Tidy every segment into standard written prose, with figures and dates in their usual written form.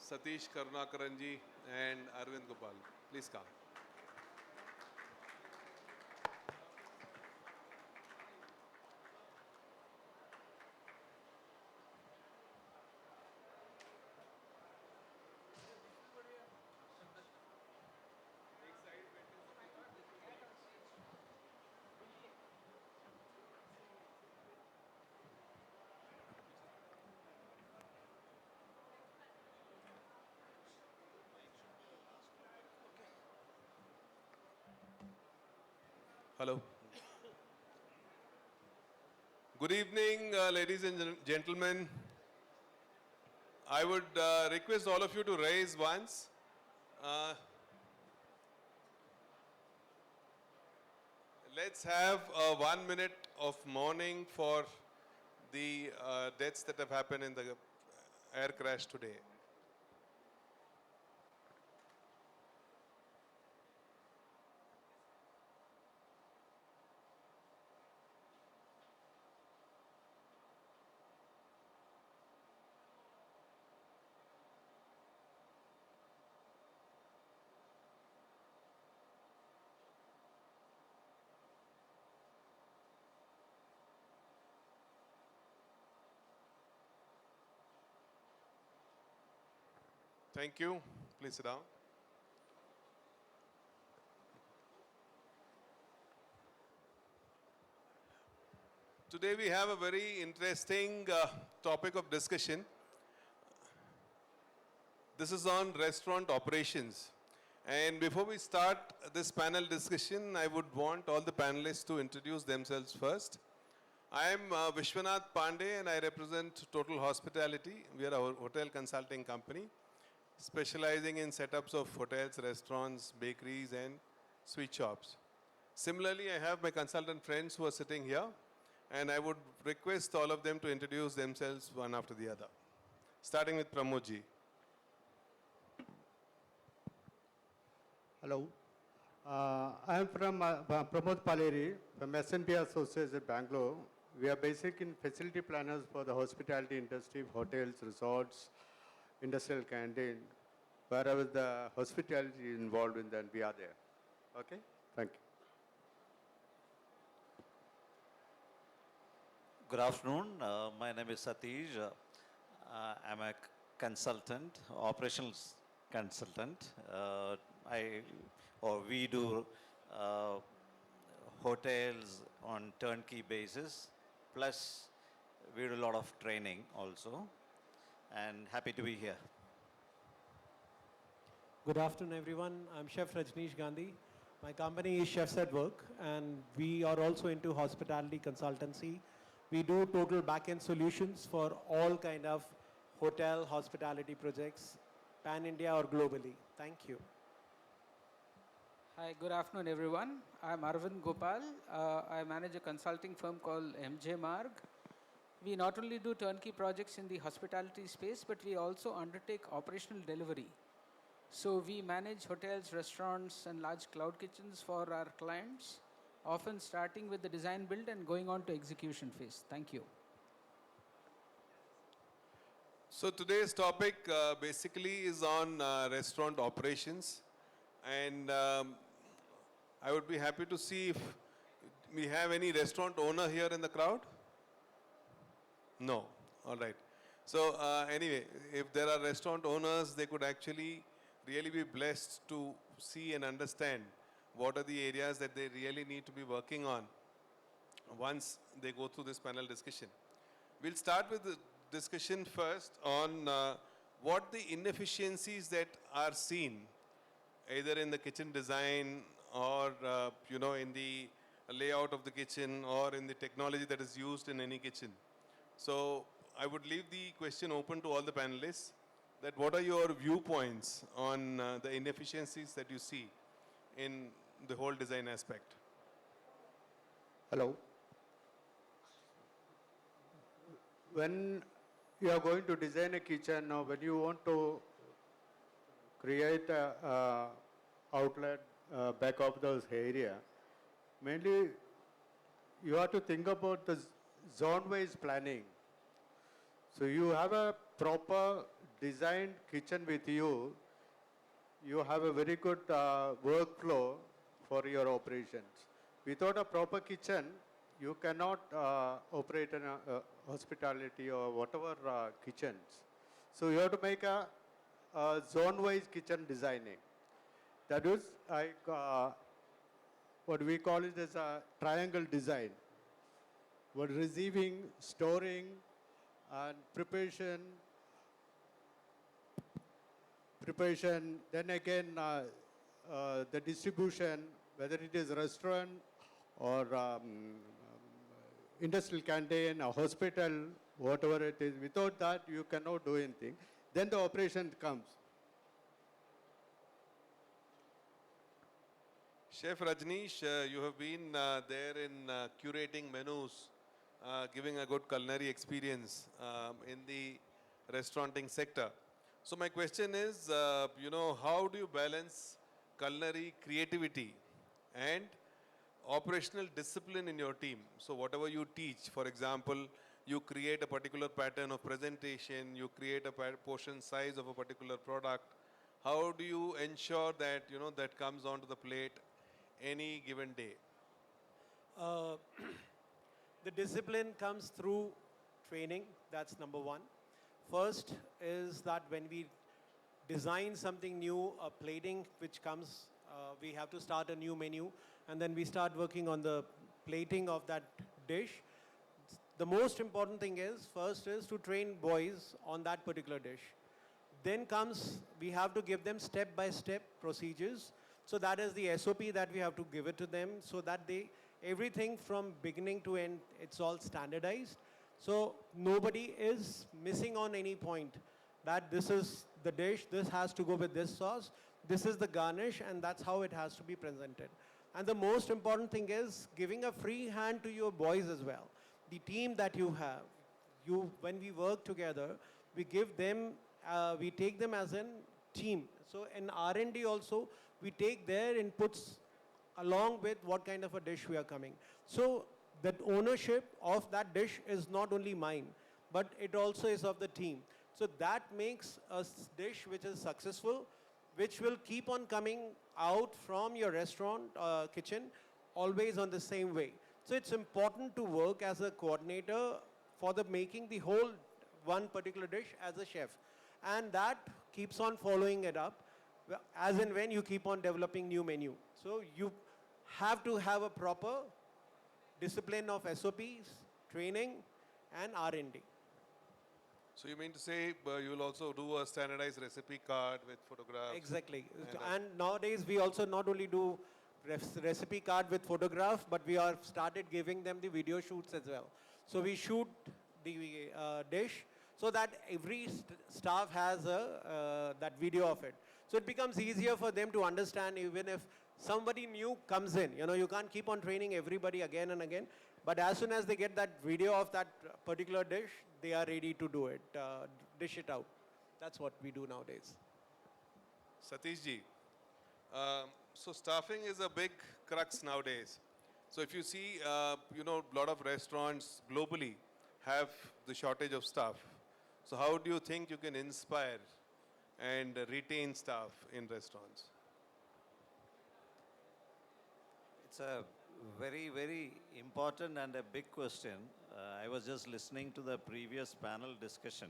Satish Karunakaranji and Arvind Gopal. Please come. Hello. Good evening, ladies and gentlemen. I would request all of you to raise once. Let's have 1 minute of mourning for the deaths that have happened in the air crash today. Thank you. Please sit down. Today we have a very interesting topic of discussion. This is on restaurant operations. And before we start this panel discussion, I would want all the panelists to introduce themselves first. I am Vishwanath Pandey and I represent Total Hospitality. We are a hotel consulting company specializing in setups of hotels, restaurants, bakeries and sweet shops. Similarly, I have my consultant friends who are sitting here and I would request all of them to introduce themselves one after the other. Starting with Pramodji. Hello. I am from Pramod Paleri from S&P Associates at Bangalore. We are basic in facility planners for the hospitality industry, hotels, resorts, industrial canteen. Wherever the hospitality is involved in, then we are there. Okay? Thank you. Good afternoon. My name is Satish. I'm a consultant, operations consultant. We do hotels on turnkey basis. Plus, we do a lot of training also. And happy to be here. Good afternoon, everyone. I'm Chef Rajneesh Gandhi. My company is Chefs at Work, and we are also into hospitality consultancy. We do total back-end solutions for all kind of hotel hospitality projects, pan-India or globally. Thank you. Hi, good afternoon, everyone. I'm Arvind Gopal. I manage a consulting firm called MJ Marg. We not only do turnkey projects in the hospitality space, but we also undertake operational delivery. So we manage hotels, restaurants, and large cloud kitchens for our clients, often starting with the design build and going on to execution phase. Thank you. So today's topic basically is on restaurant operations. And I would be happy to see if we have any restaurant owner here in the crowd. No. All right. So anyway, if there are restaurant owners, they could actually really be blessed to see and understand what are the areas that they really need to be working on once they go through this panel discussion. We'll start with the discussion first on what the inefficiencies that are seen either in the kitchen design or in the layout of the kitchen or in the technology that is used in any kitchen. So I would leave the question open to all the panelists that what are your viewpoints on the inefficiencies that you see in the whole design aspect? Hello. When you are going to design a kitchen or when you want to create a outlet back of those area, mainly you have to think about the zone-wise planning. So you have a proper designed kitchen with you, you have a very good workflow for your operations. Without a proper kitchen, you cannot operate in hospitality or whatever kitchens. So you have to make a zone-wise kitchen designing. That is like what we call it as a triangle design. What receiving, storing, and preparation, then again the distribution, whether it is restaurant or industrial canteen, a hospital, whatever it is. Without that, you cannot do anything. Then the operation comes. Chef Rajneesh, you have been there in curating menus, giving a good culinary experience in the restauranting sector. So my question is, how do you balance culinary creativity and operational discipline in your team? So whatever you teach, for example, you create a particular pattern of presentation, you create a portion size of a particular product. How do you ensure that, that comes onto the plate any given day? Uh, the discipline comes through training, that's number one. First is that when we design something new, a plating which comes, we have to start a new menu, and then we start working on the plating of that dish. The most important thing is, first is to train boys on that particular dish. Then comes, we have to give them step-by-step procedures. So that is the SOP that we have to give it to them so that everything from beginning to end, it's all standardized. So nobody is missing on any point that this is the dish, this has to go with this sauce, this is the garnish, and that's how it has to be presented. And the most important thing is giving a free hand to your boys as well. The team that you have, when we work together, we give them, we take them as a team. So in R&D also, we take their inputs along with what kind of a dish we are coming. So that ownership of that dish is not only mine, but it also is of the team. So that makes a dish which is successful, which will keep on coming out from your restaurant kitchen always on the same way. So it's important to work as a coordinator for making the whole one particular dish as a chef. And that keeps on following it up as and when you keep on developing new menu. So you have to have a proper discipline of SOPs, training, and R&D. So you mean to say you will also do a standardized recipe card with photographs? Exactly. And nowadays we also not only do recipe card with photograph, but we are started giving them the video shoots as well. So we shoot the dish so that every staff has that video of it. So it becomes easier for them to understand even if somebody new comes in. You can't keep on training everybody again and again. But as soon as they get that video of that particular dish, they are ready to do it, dish it out. That's what we do nowadays. Satish ji, so staffing is a big crux nowadays. So if you see, a lot of restaurants globally have the shortage of staff. So how do you think you can inspire and retain staff in restaurants? It's a very, very important and a big question. I was just listening to the previous panel discussion,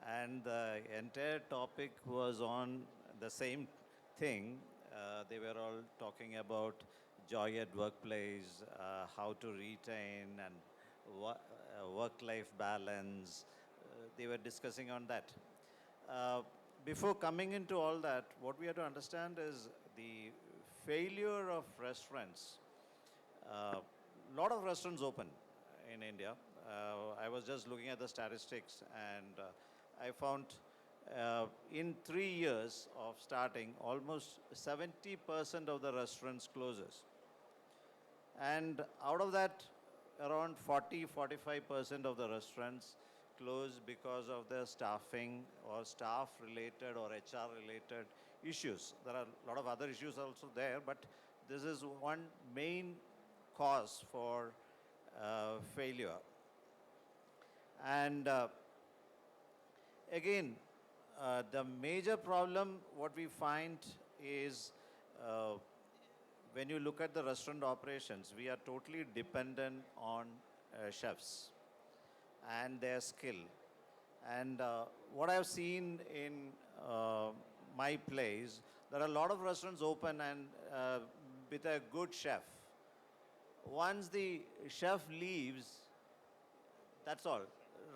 and the entire topic was on the same thing. They were all talking about joy at workplace, how to retain, and work-life balance. They were discussing on that. Before coming into all that, what we have to understand is the failure of restaurants. A lot of restaurants open in India. I was just looking at the statistics, and I found in 3 years of starting, almost 70% of the restaurants closes. And out of that, around 40-45% of the restaurants close because of the staffing or staff-related or HR-related issues. There are a lot of other issues also there, but this is one main cause for failure. And again, the major problem what we find is when you look at the restaurant operations, we are totally dependent on chefs and their skill. And what I've seen in my place, there are a lot of restaurants open and with a good chef. Once the chef leaves, that's all.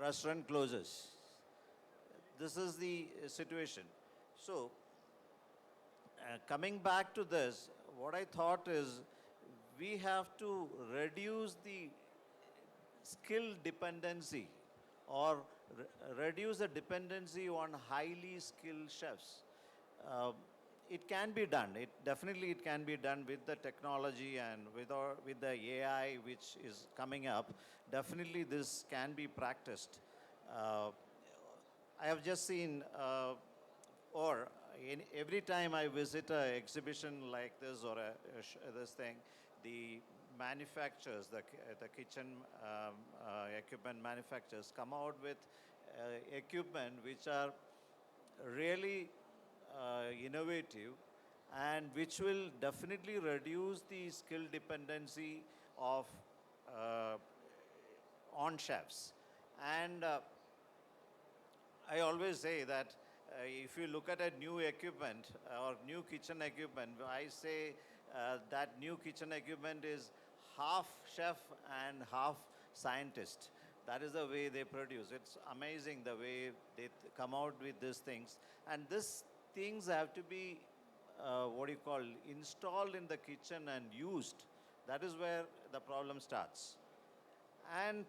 Restaurant closes. This is the situation. So, coming back to this, what I thought is we have to reduce the skill dependency or reduce the dependency on highly skilled chefs. Uh, it can be done. It can be done with the technology and with the AI which is coming up. Definitely this can be practiced. Uh, I have just seen, or every time I visit an exhibition like this or this thing, the manufacturers, the kitchen equipment manufacturers come out with equipment which are really innovative and which will definitely reduce the skill dependency of uh, on chefs. And I always say that if you look at a new equipment or new kitchen equipment, I say that new kitchen equipment is half chef and half scientist. That is the way they produce. It's amazing the way they come out with these things. And these things have to be, installed in the kitchen and used. That is where the problem starts. And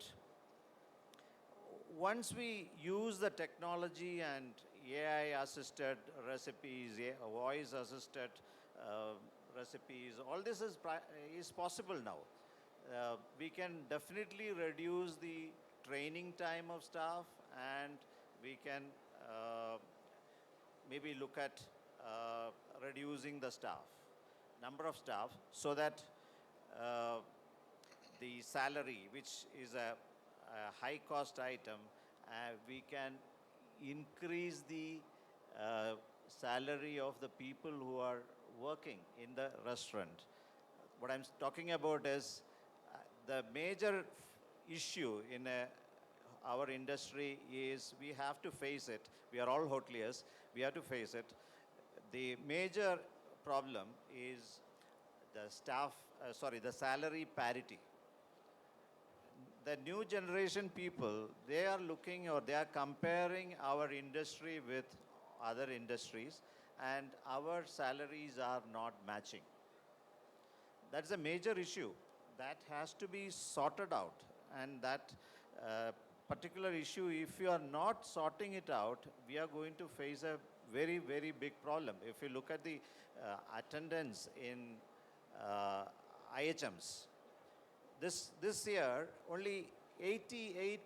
once we use the technology and AI assisted recipes, voice assisted recipes, all this is possible now. We can definitely reduce the training time of staff, and we can maybe look at reducing the number of staff, so that uh, the salary, which is a high cost item, we can increase the salary of the people who are working in the restaurant. What I'm talking about is the major issue in our industry is we have to face it. We are all hoteliers. We have to face it. The major problem is the salary parity. The new generation people, they are looking or they are comparing our industry with other industries, and our salaries are not matching. That's a major issue that has to be sorted out. And that particular issue, if you are not sorting it out, we are going to face a very, very big problem. If you look at the attendance in IHMs, this year, only 88%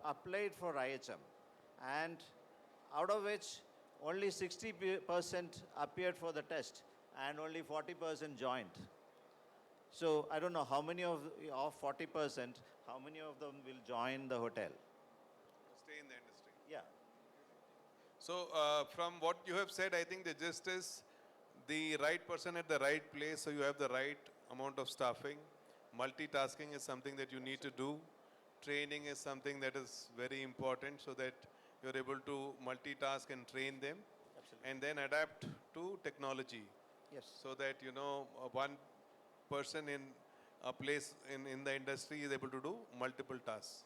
applied for IHM, and out of which only 60% appeared for the test, and only 40% joined. So I don't know how many of 40%, how many of them will join the hotel? Stay in the industry. Yeah. So from what you have said, I think the gist is the right person at the right place, so you have the right amount of staffing. Multitasking is something that you need to do. Training is something that is very important, so that you're able to multitask and train them. Absolutely. And then adapt to technology. Yes. So that, one person in a place in the industry is able to do multiple tasks,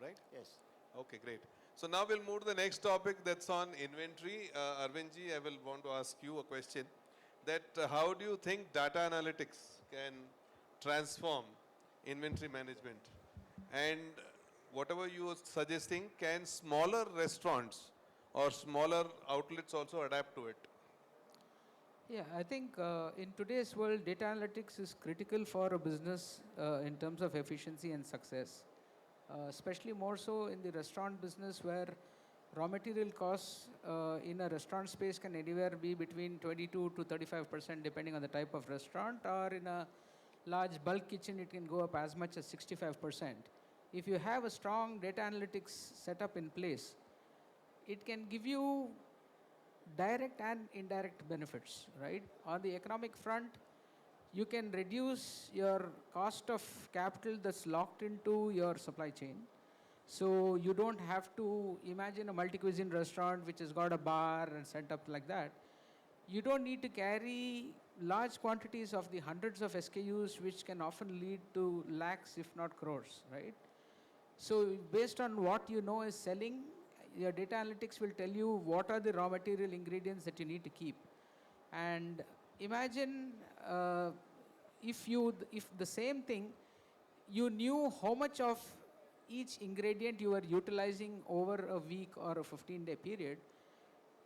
right? Yes. Okay, great. So now we'll move to the next topic, that's on inventory. Arvindji, I will want to ask you a question. That how do you think data analytics can transform inventory management? And whatever you are suggesting, can smaller restaurants or smaller outlets also adapt to it? Yeah, I think in today's world, data analytics is critical for a business in terms of efficiency and success. Especially more so in the restaurant business, where raw material costs in a restaurant space can anywhere be between 22 to 35% depending on the type of restaurant, or in a large bulk kitchen it can go up as much as 65%. If you have a strong data analytics setup in place, it can give you direct and indirect benefits, right? On the economic front, you can reduce your cost of capital that's locked into your supply chain. So you don't have to imagine a multi-cuisine restaurant which has got a bar and set up like that. You don't need to carry large quantities of the hundreds of SKUs, which can often lead to lakhs, if not crores, right? So based on what you know is selling, your data analytics will tell you what are the raw material ingredients that you need to keep. And imagine if the same thing, you knew how much of each ingredient you were utilizing over a week or a 15-day period,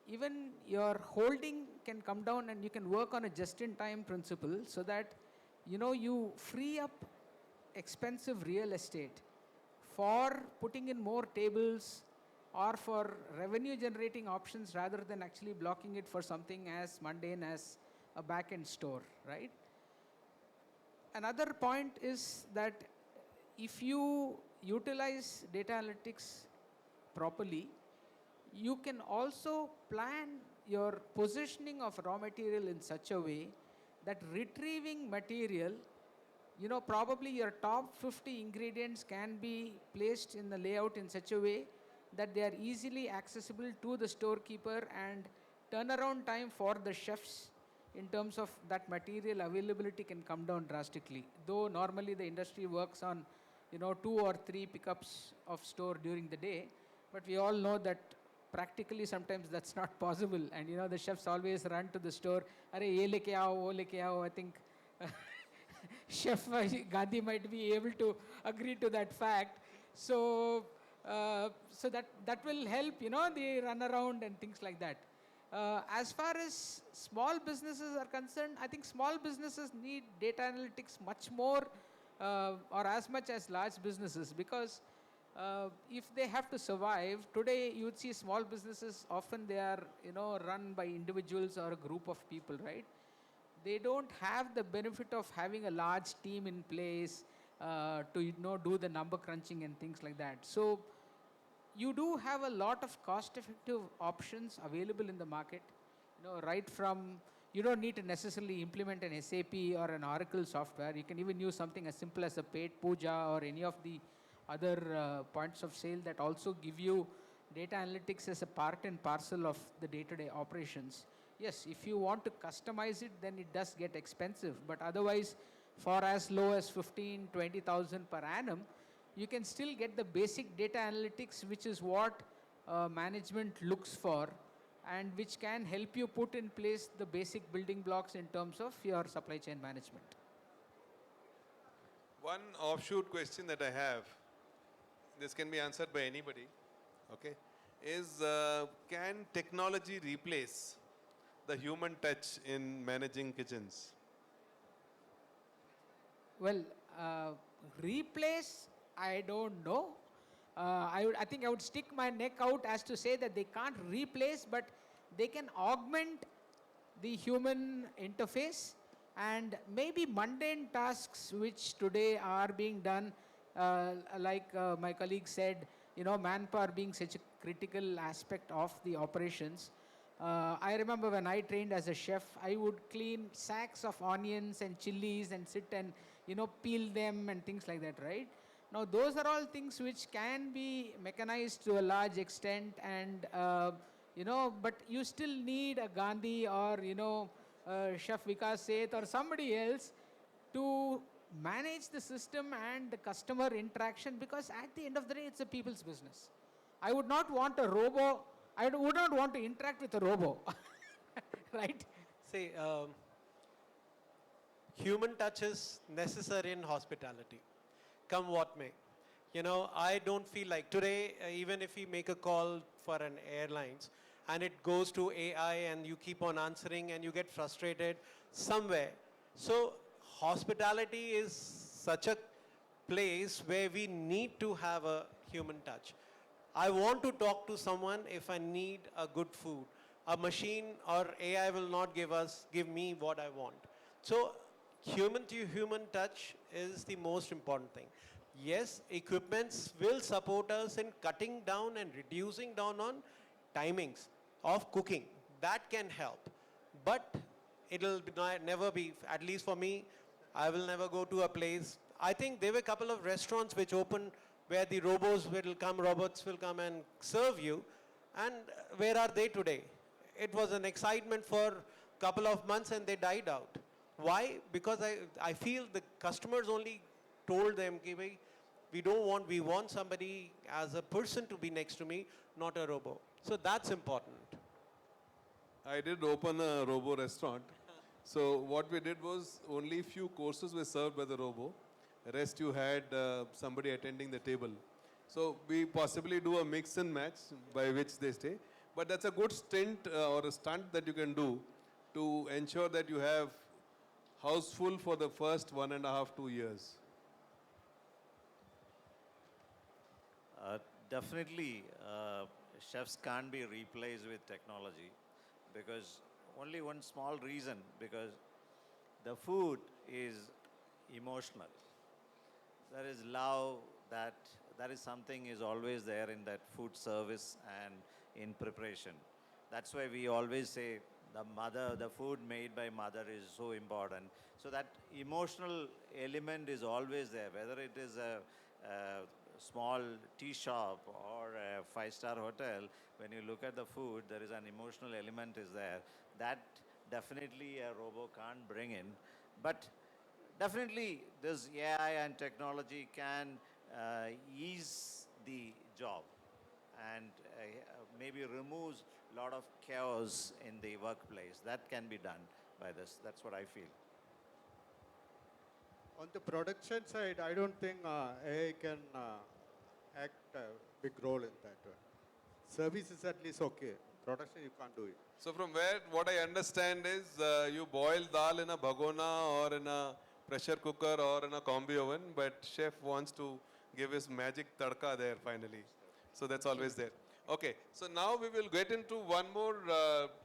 even your holding can come down and you can work on a just-in-time principle so that you free up expensive real estate for putting in more tables or for revenue generating options rather than actually blocking it for something as mundane as a back-end store, right? Another point is that if you utilize data analytics properly, you can also plan your positioning of raw material in such a way that retrieving material, probably your top 50 ingredients can be placed in the layout in such a way that they are easily accessible to the storekeeper, and turnaround time for the chefs in terms of that material availability can come down drastically. Though normally the industry works on 2 or 3 pickups of store during the day, but we all know that practically sometimes that's not possible, and the chefs always run to the store, "Arey, ye leke aao, wo leke aao." I think Chef Gandhi might be able to agree to that fact. So that will help, the runaround and things like that. As far as small businesses are concerned, I think small businesses need data analytics much more or as much as large businesses, because if they have to survive, today you would see small businesses, often they are run by individuals or a group of people, right? They don't have the benefit of having a large team in place to do the number crunching and things like that. So you do have a lot of cost-effective options available in the market. Right from, you don't need to necessarily implement an SAP or an Oracle software. You can even use something as simple as a paid puja or any of the other points of sale that also give you data analytics as a part and parcel of the day-to-day operations. Yes, if you want to customize it, then it does get expensive. But otherwise, for as low as 15, 20,000 per annum, you can still get the basic data analytics, which is what management looks for, and which can help you put in place the basic building blocks in terms of your supply chain management. One offshoot question that I have, this can be answered by anybody, okay, is can technology replace the human touch in managing kitchens? Well, replace, I don't know. I think I would stick my neck out as to say that they can't replace, but they can augment the human interface, and maybe mundane tasks which today are being done, like my colleague said, manpower being such a critical aspect of the operations. I remember when I trained as a chef, I would clean sacks of onions and chilies and sit and peel them and things like that, right? Now those are all things which can be mechanized to a large extent, and but you still need a Gandhi or Chef Vikas Seth or somebody else to manage the system and the customer interaction, because at the end of the day, it's a people's business. I would not want a robo. I would not want to interact with a robo, right? See, human touch is necessary in hospitality, come what may. I don't feel like today, even if we make a call for an airlines and it goes to AI and you keep on answering and you get frustrated somewhere. So hospitality is such a place where we need to have a human touch. I want to talk to someone if I need a good food. A machine or AI will not give me what I want. So human to human touch is the most important thing. Yes, equipments will support us in cutting down and reducing down on timings of cooking. That can help. But it'll be never be, at least for me, I will never go to a place. I think there were a couple of restaurants which opened where the robots will come and serve you. And where are they today? It was an excitement for a couple of months and they died out. Why? Because I feel the customers only told them, "Ki bhai, we want somebody as a person to be next to me, not a robot." So that's important. I did open a robo restaurant. So what we did was only few courses were served by the robo. Rest you had somebody attending the table. So we possibly do a mix and match by which they stay. But that's a good stint or a stunt that you can do to ensure that you have house full for the first 1.5, 2 years. Definitely, chefs can't be replaced with technology because only one small reason, because the food is emotional. There is love, that is something is always there in that food service and in preparation. That's why we always say the food made by mother is so important. So that emotional element is always there, whether it is a small tea shop or a five-star hotel. When you look at the food, there is an emotional element is there. That definitely a robo can't bring in. But definitely, this AI and technology can ease the job and maybe removes a lot of chaos in the workplace. That can be done by this. That's what I feel. On the production side, I don't think AI can act a big role in that one. Service is at least okay. Production, you can't do it. So from where, what I understand is you boil dal in a bhagona or in a pressure cooker or in a combi oven, but chef wants to give his magic tadka there finally. So that's always there. Okay, so now we will get into one more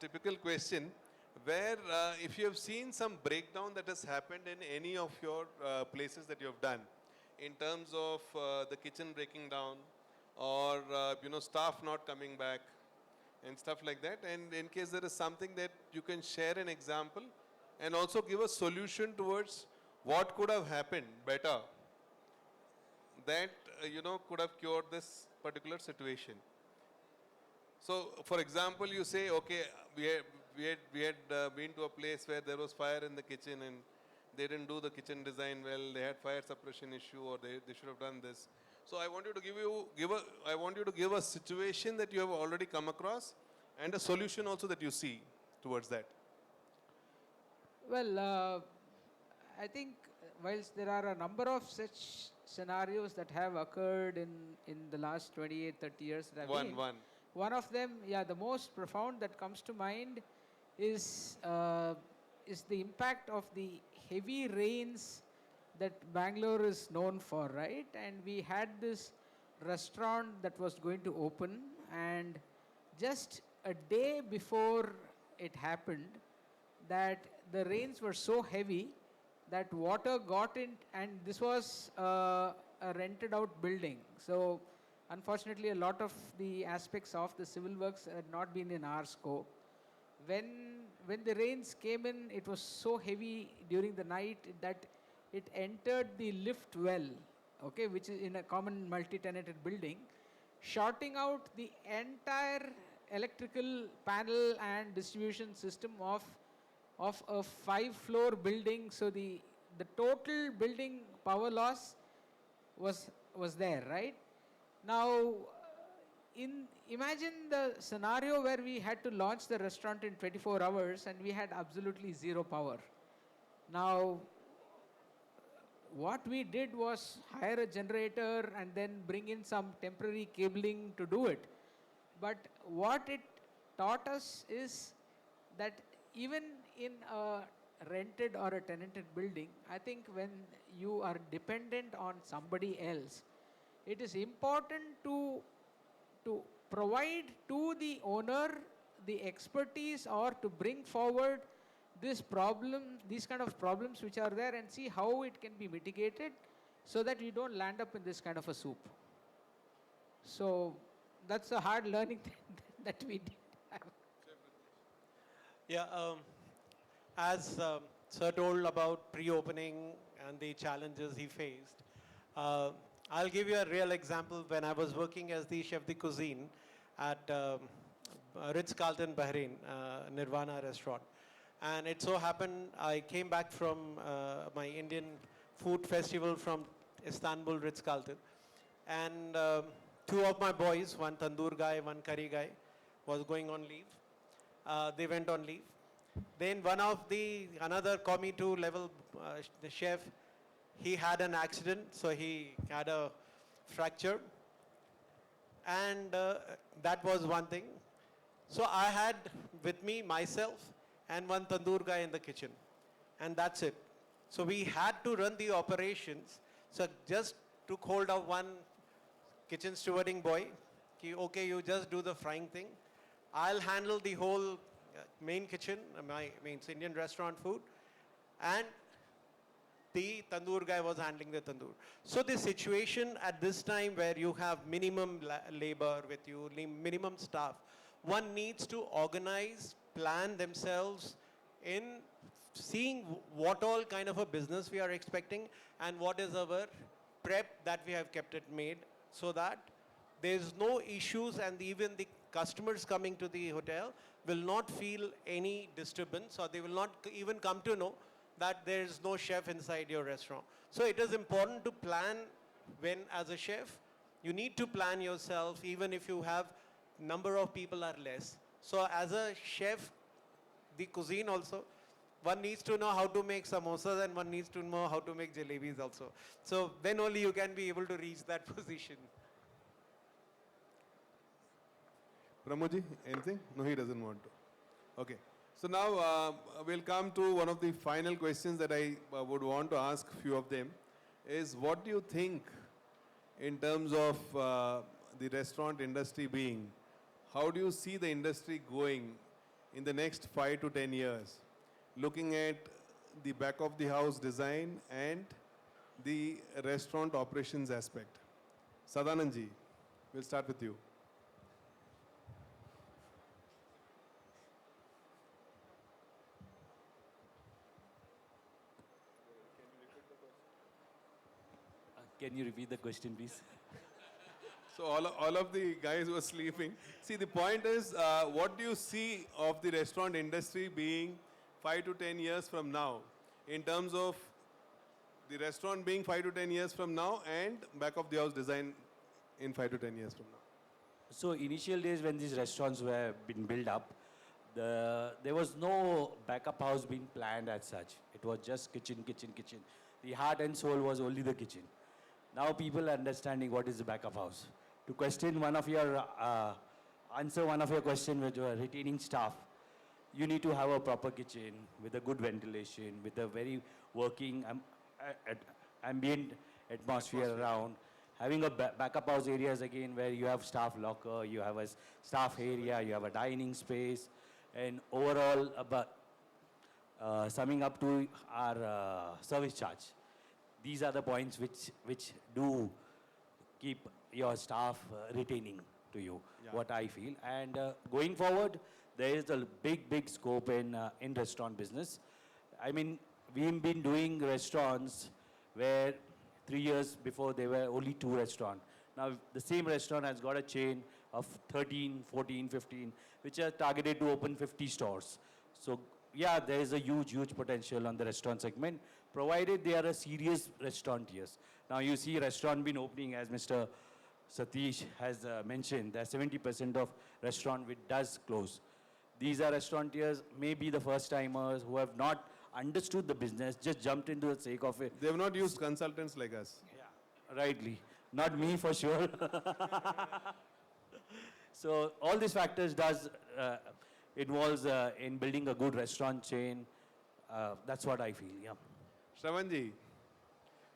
typical question where if you have seen some breakdown that has happened in any of your places that you have done in terms of the kitchen breaking down or staff not coming back and stuff like that, and in case there is something that you can share an example and also give a solution towards what could have happened better that could have cured this particular situation. So for example, you say, okay, we had been to a place where there was fire in the kitchen and they didn't do the kitchen design well, they had fire suppression issue, or they should have done this. So I want you to give a situation that you have already come across and a solution also that you see towards that. Well, I think whilst there are a number of such scenarios that have occurred in the last 28, 30 years that I've been, one of them, the most profound that comes to mind is the impact of the heavy rains that Bangalore is known for, right? And we had this restaurant that was going to open, and just a day before it happened, that the rains were so heavy that water got in, and this was a rented out building. So unfortunately, a lot of the aspects of the civil works had not been in our scope. When the rains came in, it was so heavy during the night that it entered the lift well, okay, which is in a common multi-tenanted building, shorting out the entire electrical panel and distribution system of a 5-floor building. So the total building power loss was there, right? Now, imagine the scenario where we had to launch the restaurant in 24 hours and we had absolutely zero power. Now, what we did was hire a generator and then bring in some temporary cabling to do it. But what it taught us is that even in a rented or a tenanted building, I think when you are dependent on somebody else, it is important to provide to the owner the expertise or to bring forward these kind of problems which are there, and see how it can be mitigated so that you don't land up in this kind of a soup. So that's a hard learning that we did have. Yeah, as Sir told about pre-opening and the challenges he faced, uh, I'll give you a real example. When I was working as the chef de cuisine at Ritz-Carlton, Bahrain, Nirvana restaurant. And it so happened I came back from my Indian food festival from Istanbul, Ritz-Carlton. And two of my boys, one tandoor guy, one curry guy, was going on leave. They went on leave. Then one of another Comi 2 level, the chef, he had an accident, so he had a fracture. And that was one thing. So I had with me myself and one tandoor guy in the kitchen. And that's it. So we had to run the operations. So just took hold of one kitchen stewarding boy. Okay, you just do the frying thing. I'll handle the whole main kitchen, means Indian restaurant food. And the tandoor guy was handling the tandoor. So the situation at this time where you have minimum labor with you, minimum staff, one needs to organize, plan themselves in seeing what all kind of a business we are expecting and what is our prep that we have kept it made, so that there's no issues and even the customers coming to the hotel will not feel any disturbance, or they will not even come to know that there is no chef inside your restaurant. So it is important to plan. When as a chef, you need to plan yourself even if you have number of people are less. So as a chef, the cuisine also, one needs to know how to make samosas and one needs to know how to make jalebis also. So then only you can be able to reach that position. Pramodji, anything? No, he doesn't want to. Okay. So now we'll come to one of the final questions that I would want to ask few of them is, what do you think in terms of the restaurant industry being? How do you see the industry going in the next 5 to 10 years? Looking at the back of the house design and the restaurant operations aspect. Sadananji, we'll start with you. Can you repeat the question, please? So all of the guys were sleeping. See, the point is, what do you see of the restaurant industry being 5 to 10 years from now, in terms of the restaurant being 5 to 10 years from now and back of the house design in 5 to 10 years from now? So initial days when these restaurants were being built up, there was no backup house being planned as such. It was just kitchen, kitchen, kitchen. The heart and soul was only the kitchen. Now people are understanding what is the backup house. To question one of your, answer one of your questions with your retaining staff, you need to have a proper kitchen with a good ventilation, with a very working ambient atmosphere around. Having a backup house areas again where you have staff locker, you have a staff area, you have a dining space, and overall summing up to our service charge. These are the points which do keep your staff retaining to you, what I feel. And going forward, there is a big scope in restaurant business. I mean, we've been doing restaurants where 3 years before there were only 2 restaurants. Now the same restaurant has got a chain of 13, 14, 15, which are targeted to open 50 stores. So yeah, there is a huge potential on the restaurant segment, provided they are a serious restaurateurs. Now you see restaurant been opening, as Mr. Satish has mentioned, that 70% of restaurant which does close. These are restaurateurs, maybe the first timers who have not understood the business, just jumped into the sake of it. They have not used consultants like us. Yeah, rightly. Not me for sure. So all these factors does involves in building a good restaurant chain. That's what I feel, yeah. Shravanji,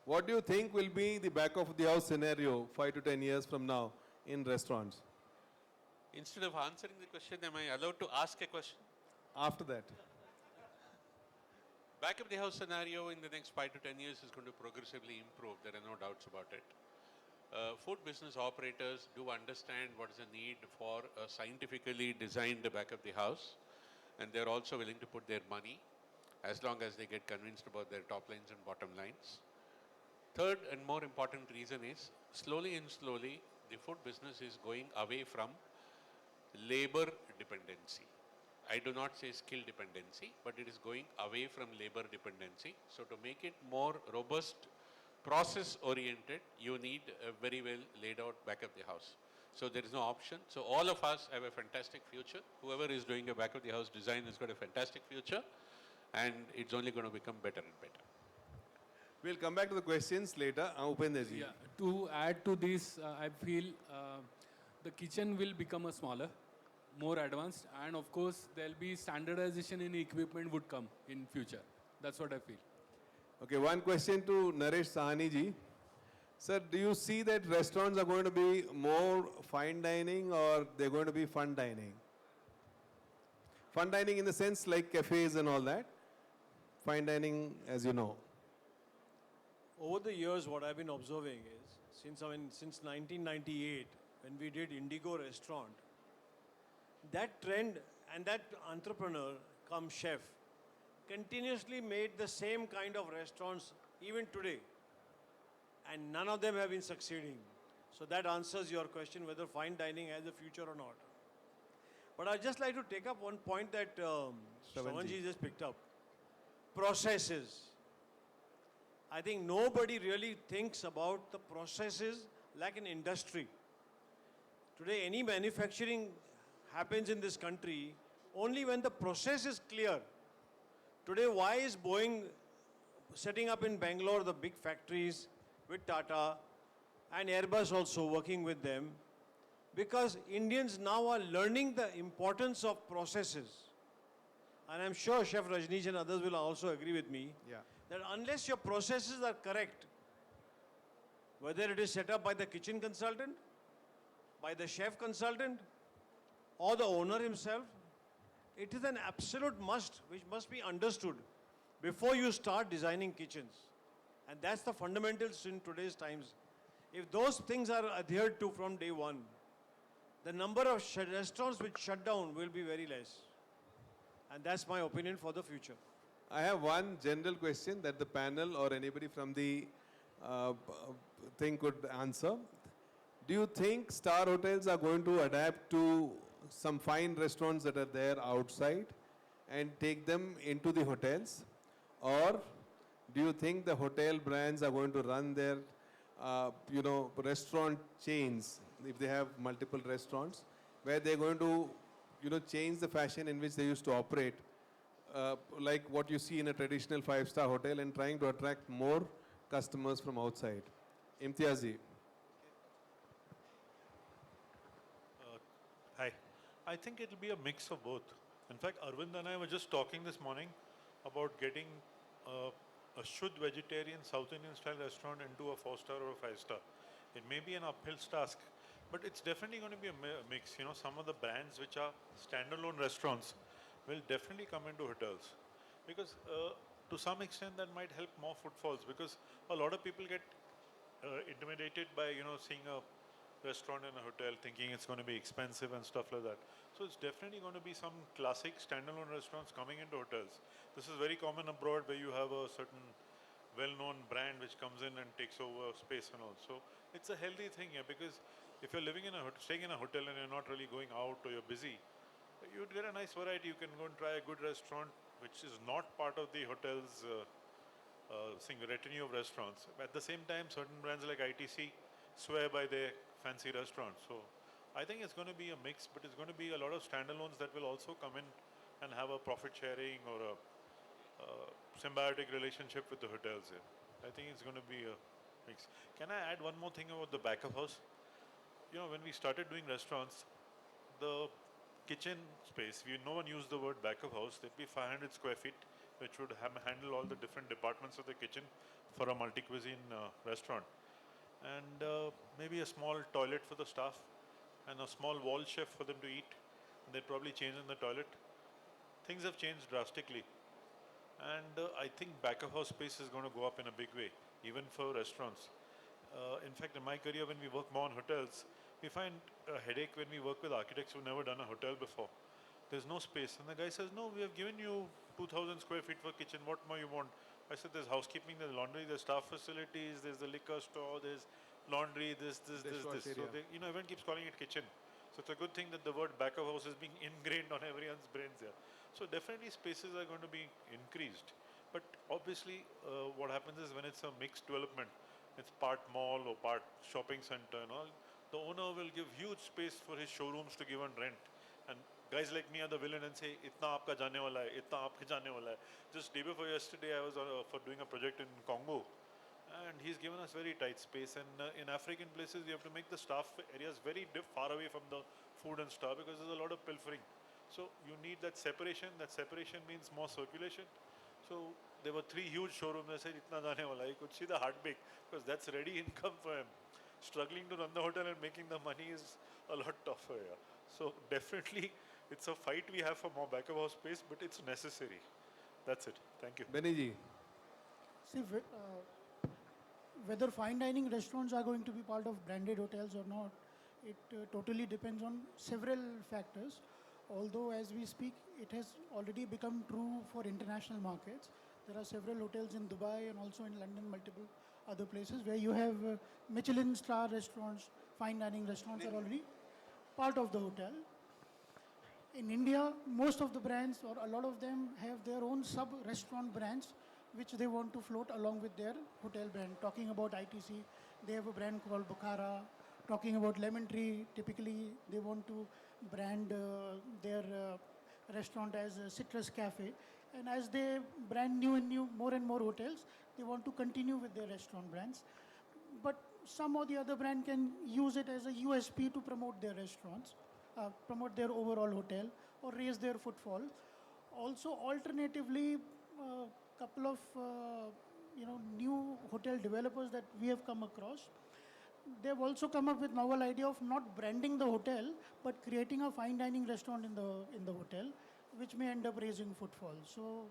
what do you think will be the back of the house scenario 5 to 10 years from now in restaurants? Instead of answering the question, am I allowed to ask a question? After that. Back of the house scenario in the next 5 to 10 years is going to progressively improve. There are no doubts about it. food business operators do understand what is the need for a scientifically designed back of the house, and they're also willing to put their money as long as they get convinced about their top lines and bottom lines. Third and more important reason is slowly and slowly the food business is going away from labor dependency. I do not say skill dependency, but it is going away from labor dependency. So to make it more robust, process oriented, you need a very well laid out back of the house. So there is no option. So all of us have a fantastic future. Whoever is doing a back of the house design has got a fantastic future, and it's only going to become better and better. We'll come back to the questions later. Upender ji. Yeah, to add to this, I feel the kitchen will become a smaller, more advanced, and of course there'll be standardization in equipment would come in future. That's what I feel. Okay, one question to Naresh Sahani ji. Sir, do you see that restaurants are going to be more fine dining or they're going to be fun dining? Fun dining in the sense like cafes and all that. Fine dining, as you know. Over the years, what I've been observing is, since 1998, when we did Indigo restaurant, that trend and that entrepreneur come chef continuously made the same kind of restaurants even today. And none of them have been succeeding. So that answers your question whether fine dining has a future or not. But I'd just like to take up one point that Shravanji just picked up. Processes. I think nobody really thinks about the processes like an industry. Today, any manufacturing happens in this country only when the process is clear. Today, why is Boeing setting up in Bangalore the big factories with Tata and Airbus also working with them? Because Indians now are learning the importance of processes. And I'm sure Chef Rajneesh and others will also agree with me that unless your processes are correct, whether it is set up by the kitchen consultant, by the chef consultant, or the owner himself, it is an absolute must which must be understood before you start designing kitchens. And that's the fundamentals in today's times. If those things are adhered to from day one, the number of restaurants which shut down will be very less. And that's my opinion for the future. I have one general question that the panel or anybody from the thing could answer. Do you think star hotels are going to adapt to some fine restaurants that are there outside and take them into the hotels? Or do you think the hotel brands are going to run their restaurant chains, if they have multiple restaurants, where they're going to change the fashion in which they used to operate, like what you see in a traditional five-star hotel, and trying to attract more customers from outside? Imtiazi. Hi. I think it'll be a mix of both. In fact, Arvind and I were just talking this morning about getting a Shuddh vegetarian South Indian style restaurant into a 4-star or a 5-star. It may be an uphill task, but it's definitely going to be a mix. Some of the brands which are standalone restaurants will definitely come into hotels, because to some extent that might help more footfalls, because a lot of people get intimidated by seeing a restaurant in a hotel thinking it's going to be expensive and stuff like that. So it's definitely going to be some classic standalone restaurants coming into hotels. This is very common abroad, where you have a certain well-known brand which comes in and takes over space and all. So it's a healthy thing here, because if you're staying in a hotel and you're not really going out or you're busy, you'd get a nice variety. You can go and try a good restaurant which is not part of the hotel's retinue of restaurants. At the same time, certain brands like ITC swear by their fancy restaurants. So I think it's going to be a mix, but it's going to be a lot of standalones that will also come in and have a profit sharing or a symbiotic relationship with the hotels here. I think it's going to be a mix. Can I add one more thing about the back of house? When we started doing restaurants, the kitchen space, no one used the word back of house. There'd be 500 square feet, which would handle all the different departments of the kitchen for a multi-cuisine restaurant. And maybe a small toilet for the staff and a small wall chef for them to eat. And they'd probably change in the toilet. Things have changed drastically. And I think back of house space is going to go up in a big way, even for restaurants. In fact, in my career, when we work more on hotels, we find a headache when we work with architects who've never done a hotel before. There's no space. And the guy says, no, we have given you 2,000 square feet for kitchen. What more you want? I said, there's housekeeping, there's laundry, there's staff facilities, there's the liquor store, there's laundry, this. Dishwash So, area. everyone keeps calling it kitchen. So it's a good thing that the word back of house is being ingrained on everyone's brains here. So definitely spaces are going to be increased. But obviously, what happens is when it's a mixed development, it's part mall or part shopping center and all, the owner will give huge space for his showrooms to give on rent. And guys like me are the villain and say, itna aapka jaane wala hai, itna aapka jaane wala hai. Just day before yesterday, I was for doing a project in Congo. And he's given us very tight space. And in African places, you have to make the staff areas very far away from the food and stuff because there's a lot of pilfering. So you need that separation. That separation means more circulation. So there were 3 huge showrooms. I said, itna jaane wala. You could see the heartbeat because that's ready income for him. Struggling to run the hotel and making the money is a lot tougher. Yeah. So definitely, it's a fight we have for more back of house space, but it's necessary. That's it. Thank you. Benny ji. See, whether fine dining restaurants are going to be part of branded hotels or not, it totally depends on several factors. Although, as we speak, it has already become true for international markets. There are several hotels in Dubai and also in London, multiple other places where you have Michelin star restaurants, fine dining restaurants are already part of the hotel. In India, most of the brands or a lot of them have their own sub-restaurant brands which they want to float along with their hotel brand. Talking about ITC, they have a brand called Bukhara. Talking about Lemon Tree, typically they want to brand their restaurant as a Citrus Cafe. And as they brand more and more hotels, they want to continue with their restaurant brands. But some or the other brand can use it as a USP to promote their restaurants, promote their overall hotel, or raise their footfall. Also, alternatively, a couple of new hotel developers that we have come across, they've also come up with novel idea of not branding the hotel, but creating a fine dining restaurant in the hotel, which may end up raising footfall. So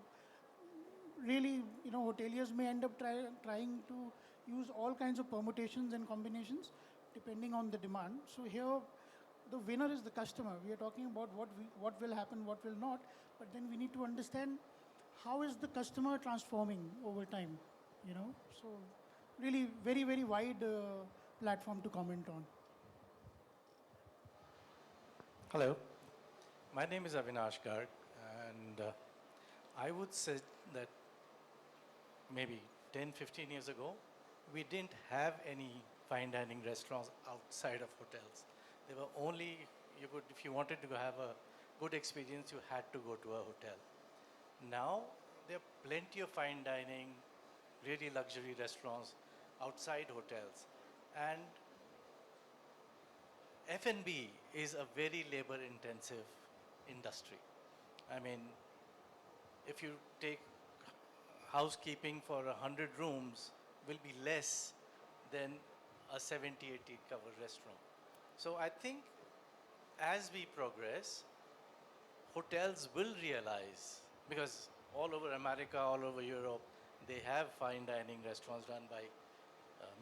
really, hoteliers may end up trying to use all kinds of permutations and combinations depending on the demand. So here, the winner is the customer. We are talking about what will happen, what will not, but then we need to understand how is the customer transforming over time, So really very, very wide platform to comment on. Hello, my name is Avinash Garg, and I would say that maybe 10, 15 years ago, we didn't have any fine dining restaurants outside of hotels. They were only, if you wanted to have a good experience, you had to go to a hotel. Now, there are plenty of fine dining, really luxury restaurants outside hotels. And F&B is a very labor-intensive industry. I mean, if you take housekeeping for 100 rooms, will be less than a 70, 80 cover restaurant. So I think as we progress, hotels will realize, because all over America, all over Europe, they have fine dining restaurants run by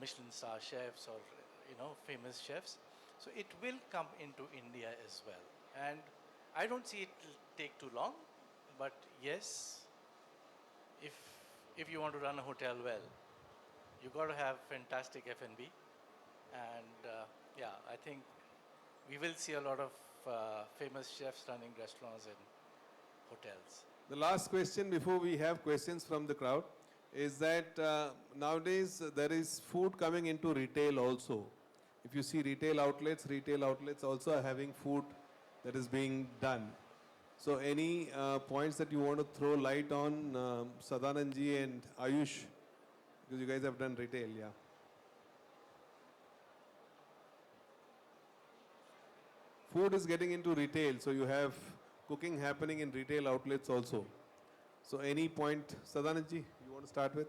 Michelin star chefs or famous chefs. So it will come into India as well. And I don't see it will take too long, but yes, if you want to run a hotel well, you got to have fantastic F&B. And yeah, I think we will see a lot of famous chefs running restaurants in hotels. The last question before we have questions from the crowd is that nowadays there is food coming into retail also. If you see retail outlets also are having food that is being done. So any points that you want to throw light on, Sadananji and Ayush, because you guys have done retail, yeah. Food is getting into retail, so you have cooking happening in retail outlets also. So any point, Sadananji, you want to start with?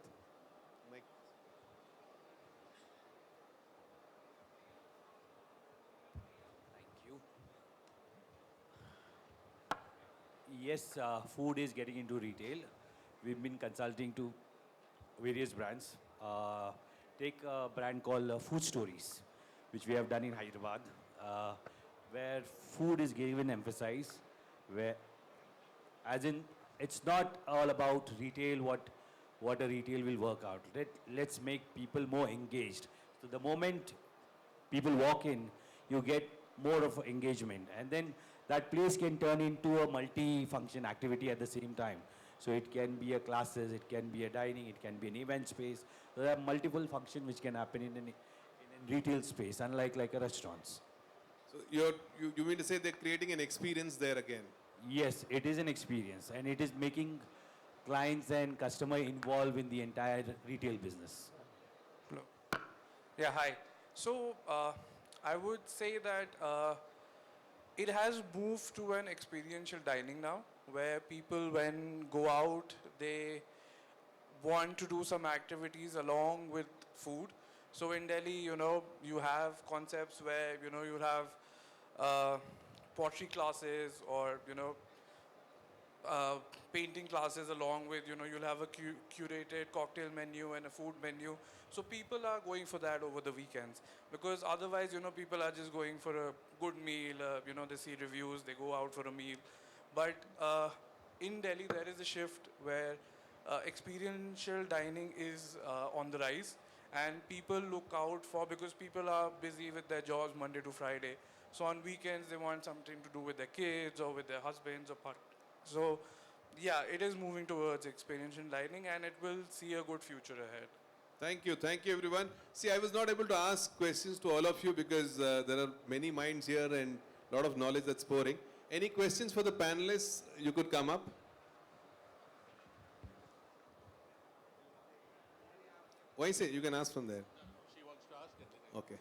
Mike. Thank you. Yes, food is getting into retail. We've been consulting to various brands. take a brand called Food Stories, which we have done in Hyderabad, uh, where food is given emphasis, where as in it's not all about retail, what a retail will work out. Let's make people more engaged. So the moment people walk in, you get more of engagement. And then that place can turn into a multi-function activity at the same time. So it can be a classes, it can be a dining, it can be an event space. There are multiple functions which can happen in a retail space, unlike like a restaurants. So you mean to say they're creating an experience there again? Yes, it is an experience, and it is making clients and customer involved in the entire retail business. Yeah, hi. So I would say that it has moved to an experiential dining now, where people, when go out, they want to do some activities along with food. So in Delhi, you have concepts where, you'll have pottery classes, or, uh, painting classes, along with, you'll have a curated cocktail menu and a food menu. So people are going for that over the weekends, because otherwise, people are just going for a good meal, they see reviews, they go out for a meal. But in Delhi, there is a shift where experiential dining is on the rise, and people look out for, because people are busy with their jobs Monday to Friday. So on weekends, they want something to do with their kids or with their husbands or partners. So, yeah, it is moving towards experiential dining, and it will see a good future ahead. Thank you everyone. See, I was not able to ask questions to all of you because there are many minds here and a lot of knowledge that's pouring. Any questions for the panelists? You could come up. Why say you can ask from there? She wants to ask it. Okay.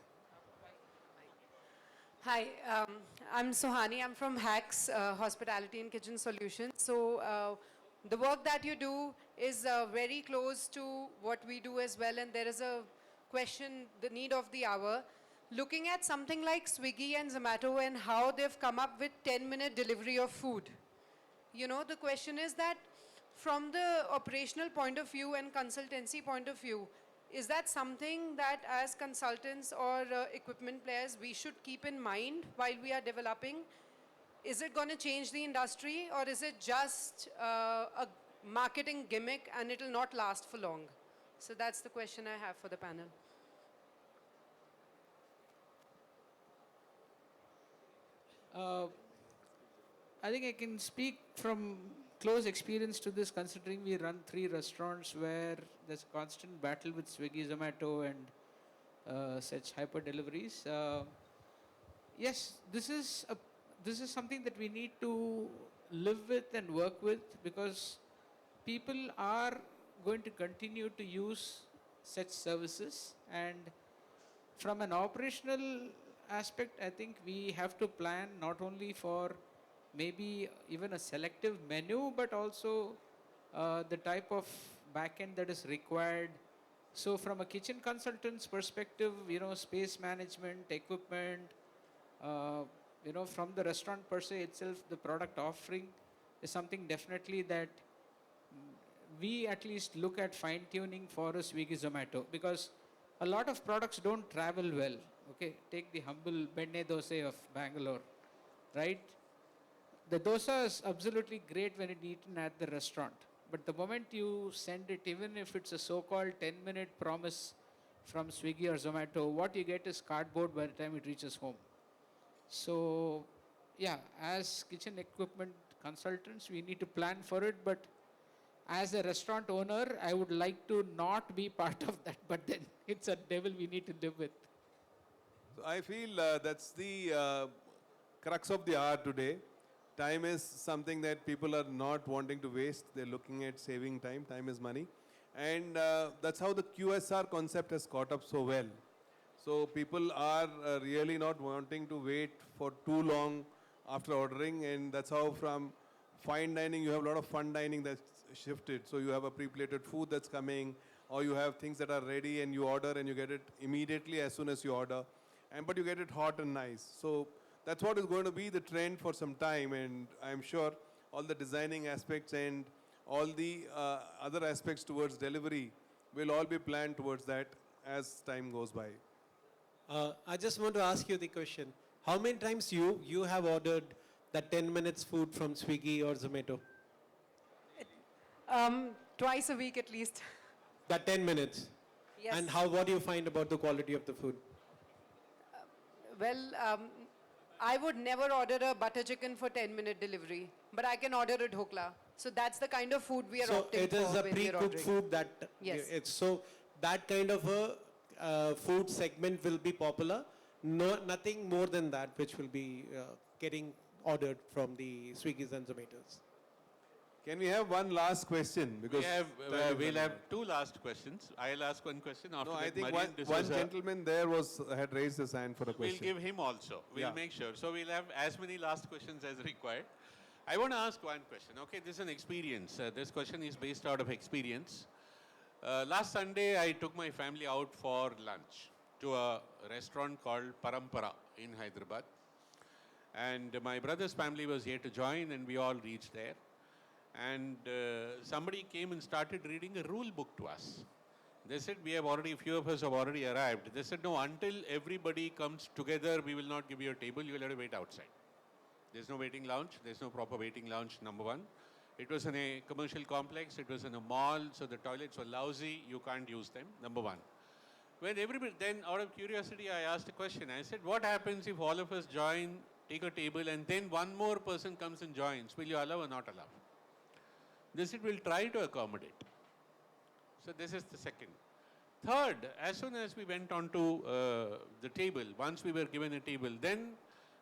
Hi, I'm Sohani. I'm from Hacks Hospitality and Kitchen Solutions. So the work that you do is very close to what we do as well, and there is a question, the need of the hour. Looking at something like Swiggy and Zomato and how they've come up with 10-minute delivery of food. The question is that from the operational point of view and consultancy point of view, is that something that as consultants or equipment players we should keep in mind while we are developing? Is it going to change the industry, or is it just a marketing gimmick and it will not last for long? So that's the question I have for the panel. I think I can speak from close experience to this, considering we run 3 restaurants where there's a constant battle with Swiggy, Zomato, and such hyper deliveries. Yes, this is something that we need to live with and work with, because people are going to continue to use such services, and from an operational aspect, I think we have to plan not only for maybe even a selective menu, but also the type of backend that is required. So from a kitchen consultant's perspective, space management, equipment, from the restaurant per se itself, the product offering is something definitely that we at least look at fine-tuning for a Swiggy, Zomato, because a lot of products don't travel well. Okay, take the humble benne dosa of Bangalore, right? The dosa is absolutely great when it's eaten at the restaurant, but the moment you send it, even if it's a so-called 10-minute promise from Swiggy or Zomato, what you get is cardboard by the time it reaches home. So, yeah, as kitchen equipment consultants, we need to plan for it, but as a restaurant owner, I would like to not be part of that, but then it's a devil we need to live with. So I feel that's the crux of the hour today. Time is something that people are not wanting to waste. They're looking at saving time. Time is money. And that's how the QSR concept has caught up so well. So people are really not wanting to wait for too long after ordering, and that's how from fine dining, you have a lot of fun dining that's shifted. So you have a pre-plated food that's coming, or you have things that are ready and you order and you get it immediately as soon as you order. But you get it hot and nice. So that's what is going to be the trend for some time, and I'm sure all the designing aspects and all the other aspects towards delivery will all be planned towards that. as time goes by. I just want to ask you the question. How many times you have ordered that 10 minutes food from Swiggy or Zomato? Twice a week at least. That 10 minutes? Yes. And what do you find about the quality of the food? Well, I would never order a butter chicken for 10-minute delivery, but I can order a dhokla. So that's the kind of food we are So opting it is for a when we are pre-cooked ordering. food that Yes. it's so that kind of a food segment will be popular. No, nothing more than that which will be getting ordered from the Swiggies and Zomatos. Can we have one last question? Because We'll have two last questions. I'll ask one question after no, that. I think Marian one D'Souza. gentleman there had raised his hand for a We'll question. give him also. We'll Yeah. make sure. So we'll have as many last questions as required. I want to ask one question. Okay, this is an experience. This question is based out of experience. Last Sunday, I took my family out for lunch to a restaurant called Parampara in Hyderabad. And my brother's family was here to join, and we all reached there. And somebody came and started reading a rule book to us. They said, a few of us have already arrived. They said, no, until everybody comes together, we will not give you a table, you will have to wait outside. There's no waiting lounge, there's no proper waiting lounge, number one. It was in a commercial complex, it was in a mall, so the toilets were lousy, you can't use them, number one. When everybody, then out of curiosity, I asked a question. I said, what happens if all of us join, take a table, and then one more person comes and joins? Will you allow or not allow? They said, we'll try to accommodate. So this is the second. Third, as soon as we went onto the table, once we were given a table, then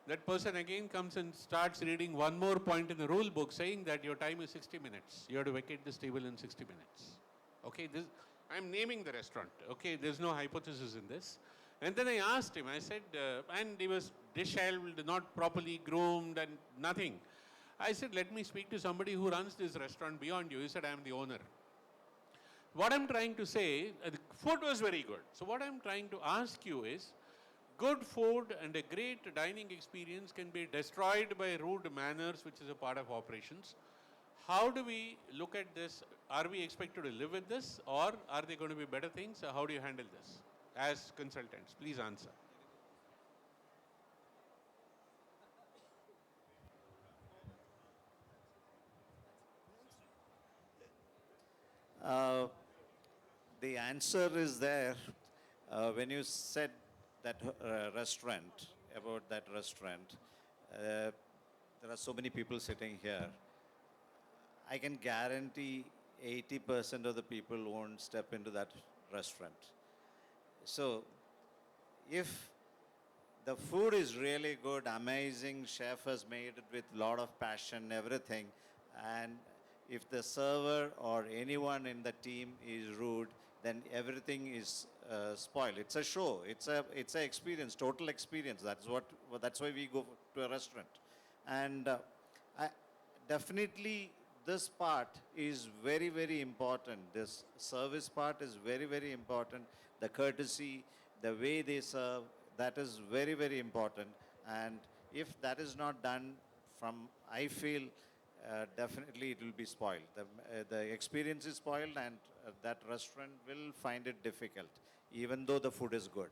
that person again comes and starts reading one more point in the rule book saying that your time is 60 minutes. You have to vacate this table in 60 minutes. Okay, I'm naming the restaurant. Okay, there's no hypothesis in this. And then I asked him, I said, and he was disheveled, not properly groomed and nothing. I said, let me speak to somebody who runs this restaurant beyond you. He said, I am the owner. What I'm trying to say, the food was very good. So what I'm trying to ask you is, good food and a great dining experience can be destroyed by rude manners, which is a part of operations. How do we look at this? Are we expected to live with this, or are there going to be better things? How do you handle this as consultants? Please answer. The answer is there. When you said that restaurant, about that restaurant, there are so many people sitting here. I can guarantee 80% of the people won't step into that restaurant. So, if the food is really good, amazing, chef has made it with lot of passion, everything, and if the server or anyone in the team is rude, then everything is spoiled. It's a show. It's a experience, total experience. That's why we go to a restaurant. And definitely this part is very, very important. This service part is very, very important. The courtesy, the way they serve, that is very, very important. And if that is not done I feel definitely it will be spoiled. The experience is spoiled, and that restaurant will find it difficult, even though the food is good.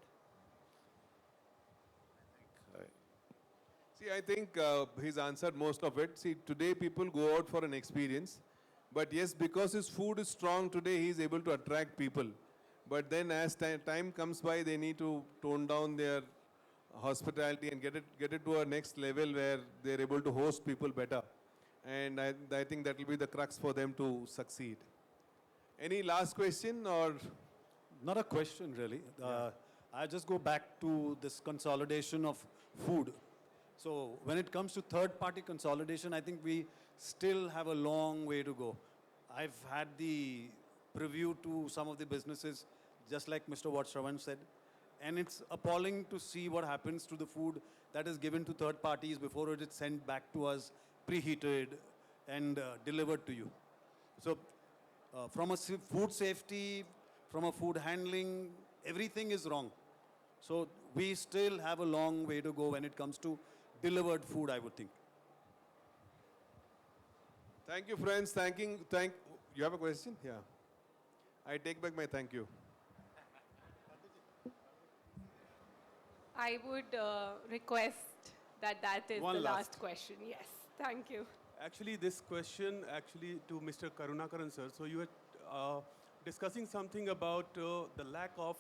See, I think he's answered most of it. See, today people go out for an experience. But yes, because his food is strong today, he is able to attract people. But then as time comes by, they need to tone down their hospitality and get it to a next level where they're able to host people better. And I think that will be the crux for them to succeed. Any last question or? Not a question really. I just go back to this consolidation of food. So when it comes to third-party consolidation, I think we still have a long way to go. I've had the preview to some of the businesses, just like Mr. Shravan said, and it's appalling to see what happens to the food that is given to third parties before it is sent back to us, preheated and delivered to you. So from a food safety, from a food handling, everything is wrong. So we still have a long way to go when it comes to delivered food, I would think. Thank you, friends. You have a question? Yeah. I take back my thank you. I would request that that is One the last. last question. Yes, thank you. Actually, this question actually to Mr. Karunakaran sir. So you were discussing something about the lack of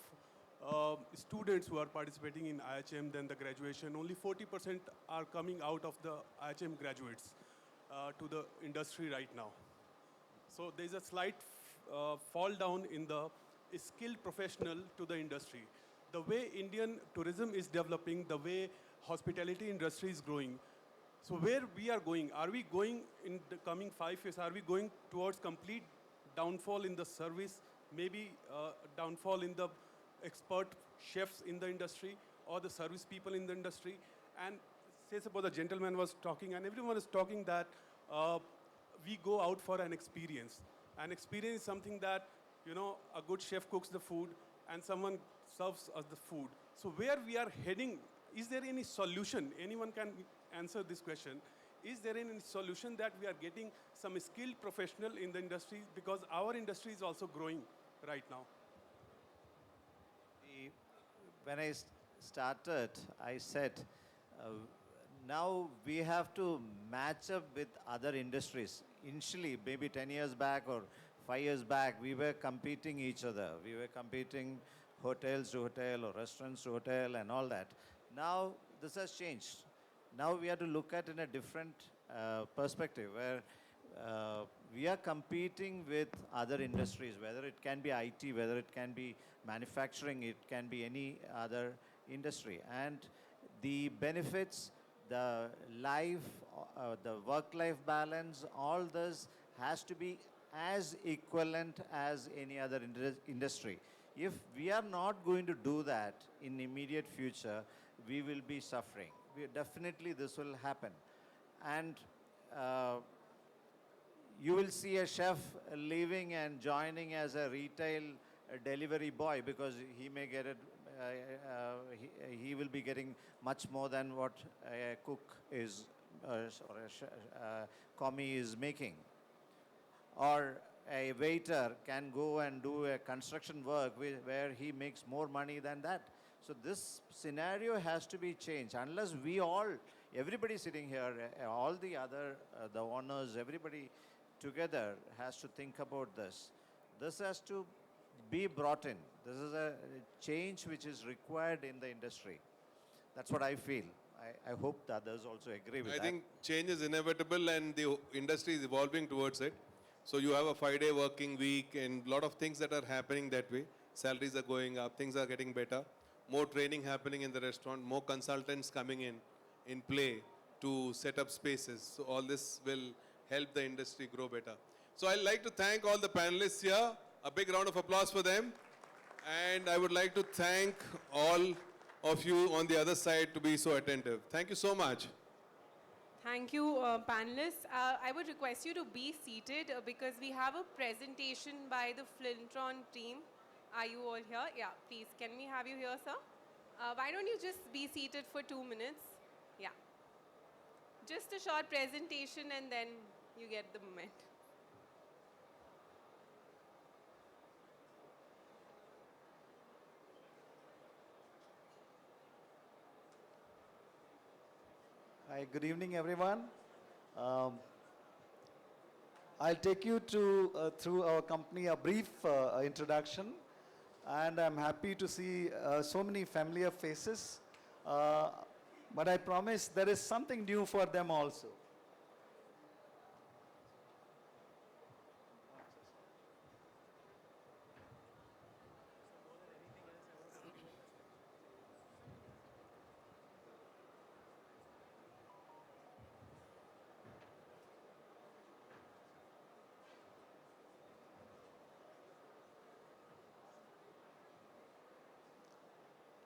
students who are participating in IHM, then the graduation. Only 40% are coming out of the IHM graduates to the industry right now. So there's a slight fall down in the skilled professional to the industry. The way Indian tourism is developing, the way hospitality industry is growing, so where we are going, are we going in the coming 5 years, are we going towards complete downfall in the service, maybe downfall in the expert chefs in the industry or the service people in the industry? And say suppose the gentleman was talking and everyone is talking that we go out for an experience. An experience is something that, you know, a good chef cooks the food and someone serves us the food. So where we are heading, is there any solution? Anyone can answer this question. Is there any solution that we are getting some skilled professional in the industry, because our industry is also growing right now? When I started, I said, now we have to match up with other industries. Initially, maybe 10 years back or 5 years back, we were competing each other. We were competing hotels to hotel or restaurants to hotel and all that. Now, this has changed. Now we have to look at in a different perspective where we are competing with other industries, whether it can be IT, whether it can be manufacturing, it can be any other industry. And the benefits, the life, the work-life balance, all this has to be as equivalent as any other industry. If we are not going to do that in immediate future, we will be suffering. Definitely this will happen. And you will see a chef leaving and joining as a retail delivery boy because he may get it, he will be getting much more than what a cook is or a commie is making. Or a waiter can go and do a construction work where he makes more money than that. So this scenario has to be changed unless we all, everybody sitting here, all the other, the owners, everybody together has to think about this. This has to be brought in. This is a change which is required in the industry. That's what I feel. I hope the others also agree with that. I think change is inevitable and the industry is evolving towards it. So you have a 5-day working week and a lot of things that are happening that way. Salaries are going up, things are getting better. More training happening in the restaurant, more consultants coming in play to set up spaces. So all this will help the industry grow better. So I'd like to thank all the panelists here. A big round of applause for them. And I would like to thank all of you on the other side to be so attentive. Thank you so much. Thank you, panelists. I would request you to be seated because we have a presentation by the Flintron team. Are you all here? Yeah, please. Can we have you here, sir? Why don't you just be seated for 2 minutes? Yeah. Just a short presentation and then you get the moment. Hi, good evening, everyone. I'll take you through our company, a brief introduction. And I'm happy to see so many familiar faces. But I promise there is something new for them also.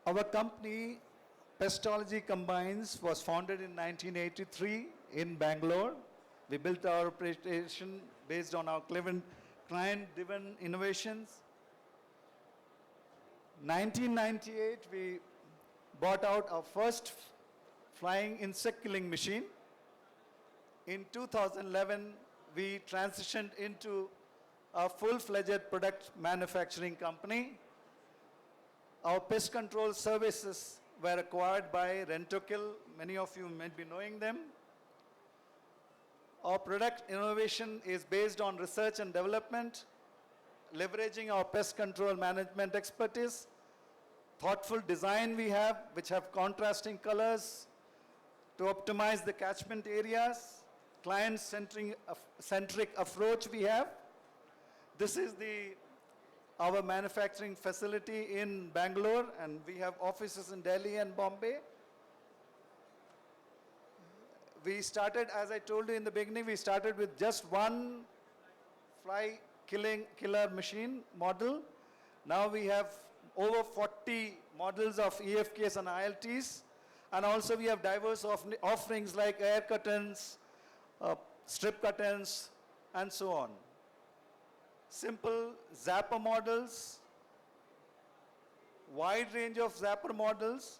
Our company, Pestology Combines, was founded in 1983 in Bangalore. We built our operation based on our client-driven innovations. 1998, we bought out our first flying insect killing machine. In 2011, we transitioned into a full-fledged product manufacturing company. Our pest control services were acquired by Rentokil. Many of you might be knowing them. Our product innovation is based on research and development, leveraging our pest control management expertise, thoughtful design we have, which have contrasting colors to optimize the catchment areas, client-centric approach we have. This is our manufacturing facility in Bangalore, and we have offices in Delhi and Bombay. We started, as I told you in the beginning, we started with just one killer machine model. Now we have over 40 models of EFKs and ILTs. And also we have diverse offerings like air curtains, strip curtains, and so on. Simple zapper models, wide range of zapper models,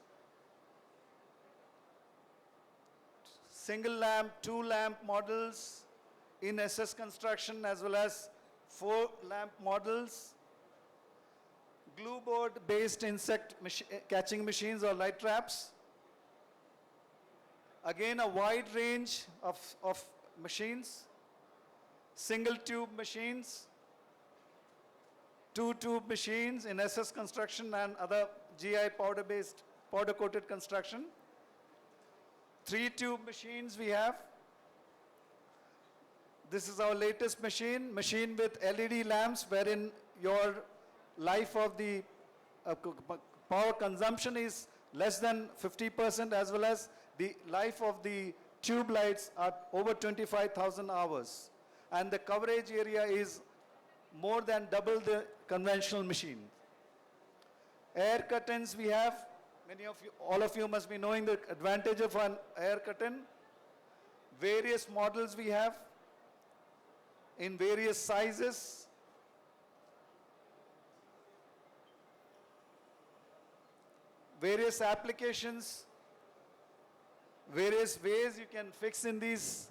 single lamp, 2 lamp models in SS construction, as well as 4 lamp models, glue board based insect catching machines or light traps. Again, a wide range of machines, single tube machines, 2 tube machines in SS construction and other GI powder coated construction. 3 tube machines we have. This is our latest machine with LED lamps, wherein your life of the power consumption is less than 50%, as well as the life of the tube lights are over 25,000 hours. And the coverage area is more than double the conventional machine. Air curtains we have. All of you must be knowing the advantage of an air curtain. Various models we have in various sizes. Various applications, various ways you can fix in these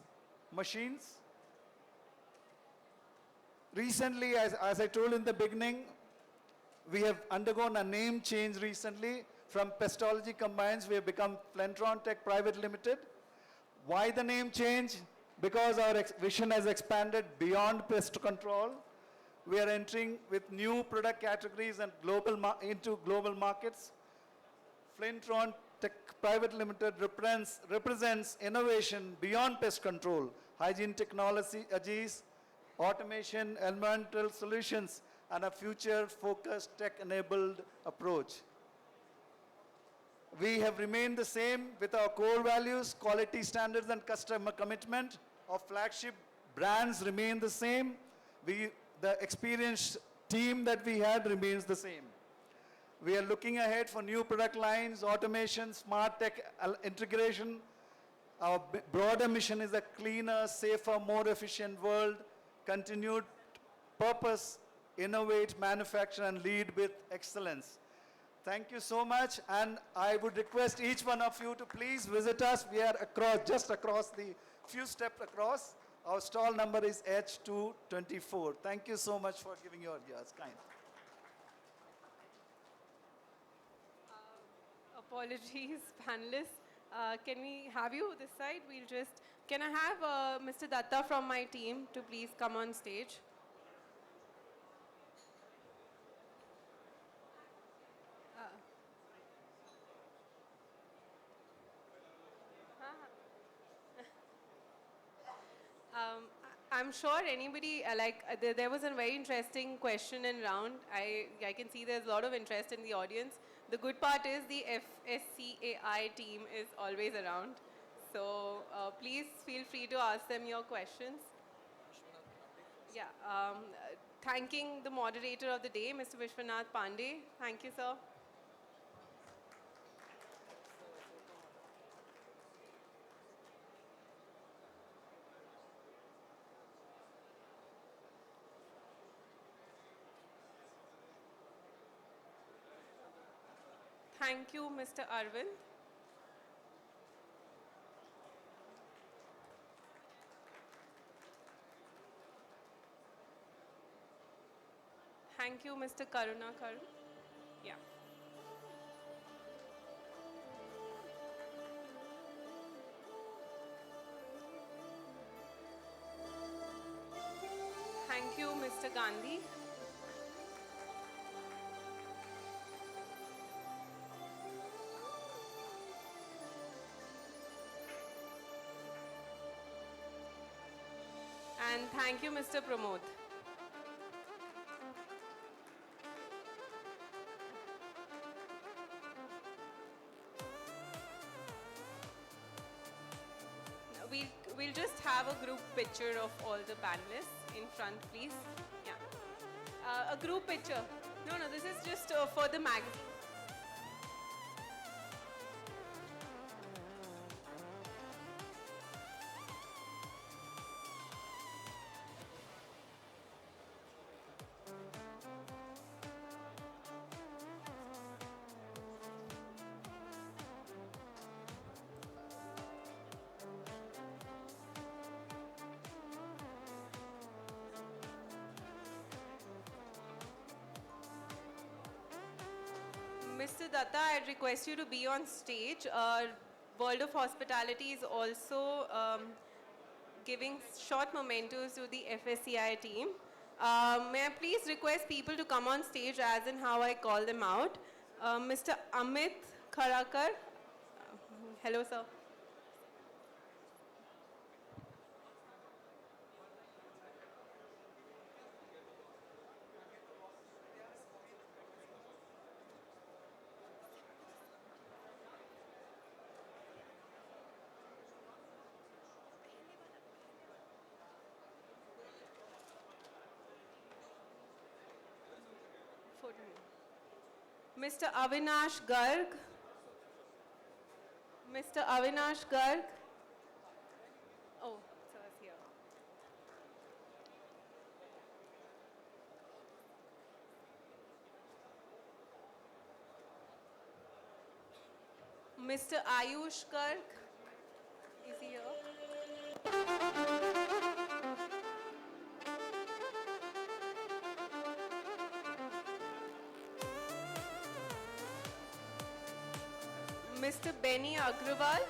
machines. Recently, as I told in the beginning, we have undergone a name change recently. From Pestology Combines, we have become Flentron Tech Private Limited. Why the name change? Because our vision has expanded beyond pest control. We are entering with new product categories and into global markets. Flintron Tech Private Limited represents innovation beyond pest control, hygiene technologies, automation, environmental solutions, and a future-focused tech-enabled approach. We have remained the same with our core values, quality standards, and customer commitment. Our flagship brands remain the same. The experienced team that we had remains the same. We are looking ahead for new product lines, automation, smart tech integration. Our broader mission is a cleaner, safer, more efficient world. Continued purpose, innovate, manufacture, and lead with excellence. Thank you so much, and I would request each one of you to please visit us. We are just across the few steps across. Our stall number is H224. Thank you so much for giving your ears. Kind. Apologies, panelists. Can we have you this side? Can I have Mr. Datta from my team to please come on stage? I'm sure anybody, there was a very interesting question and round. I can see there's a lot of interest in the audience. The good part is the FSCAI team is always around. So please feel free to ask them your questions. Yeah, thanking the moderator of the day, Mr. Vishwanath Pandey. Thank you, sir. Thank you, Mr. Arvind. Thank you, Mr. Karunakar. Yeah. Thank you, Mr. Gandhi. And thank you, Mr. Pramod. We'll, we'll just have a group picture of all the panelists in front, please. Yeah. A group picture. No, this is just for the magazine. Mr. Datta, I'd request you to be on stage. World of Hospitality is also giving short mementos to the FSCI team. May I please request people to come on stage as in how I call them out. Mr. Amit Kharakar. Hello, sir. Mr. Avinash Garg. Mr. Avinash Garg. Oh, sir is here. Mr. Ayush Garg. Is he here? Mr. Benny Agrawal.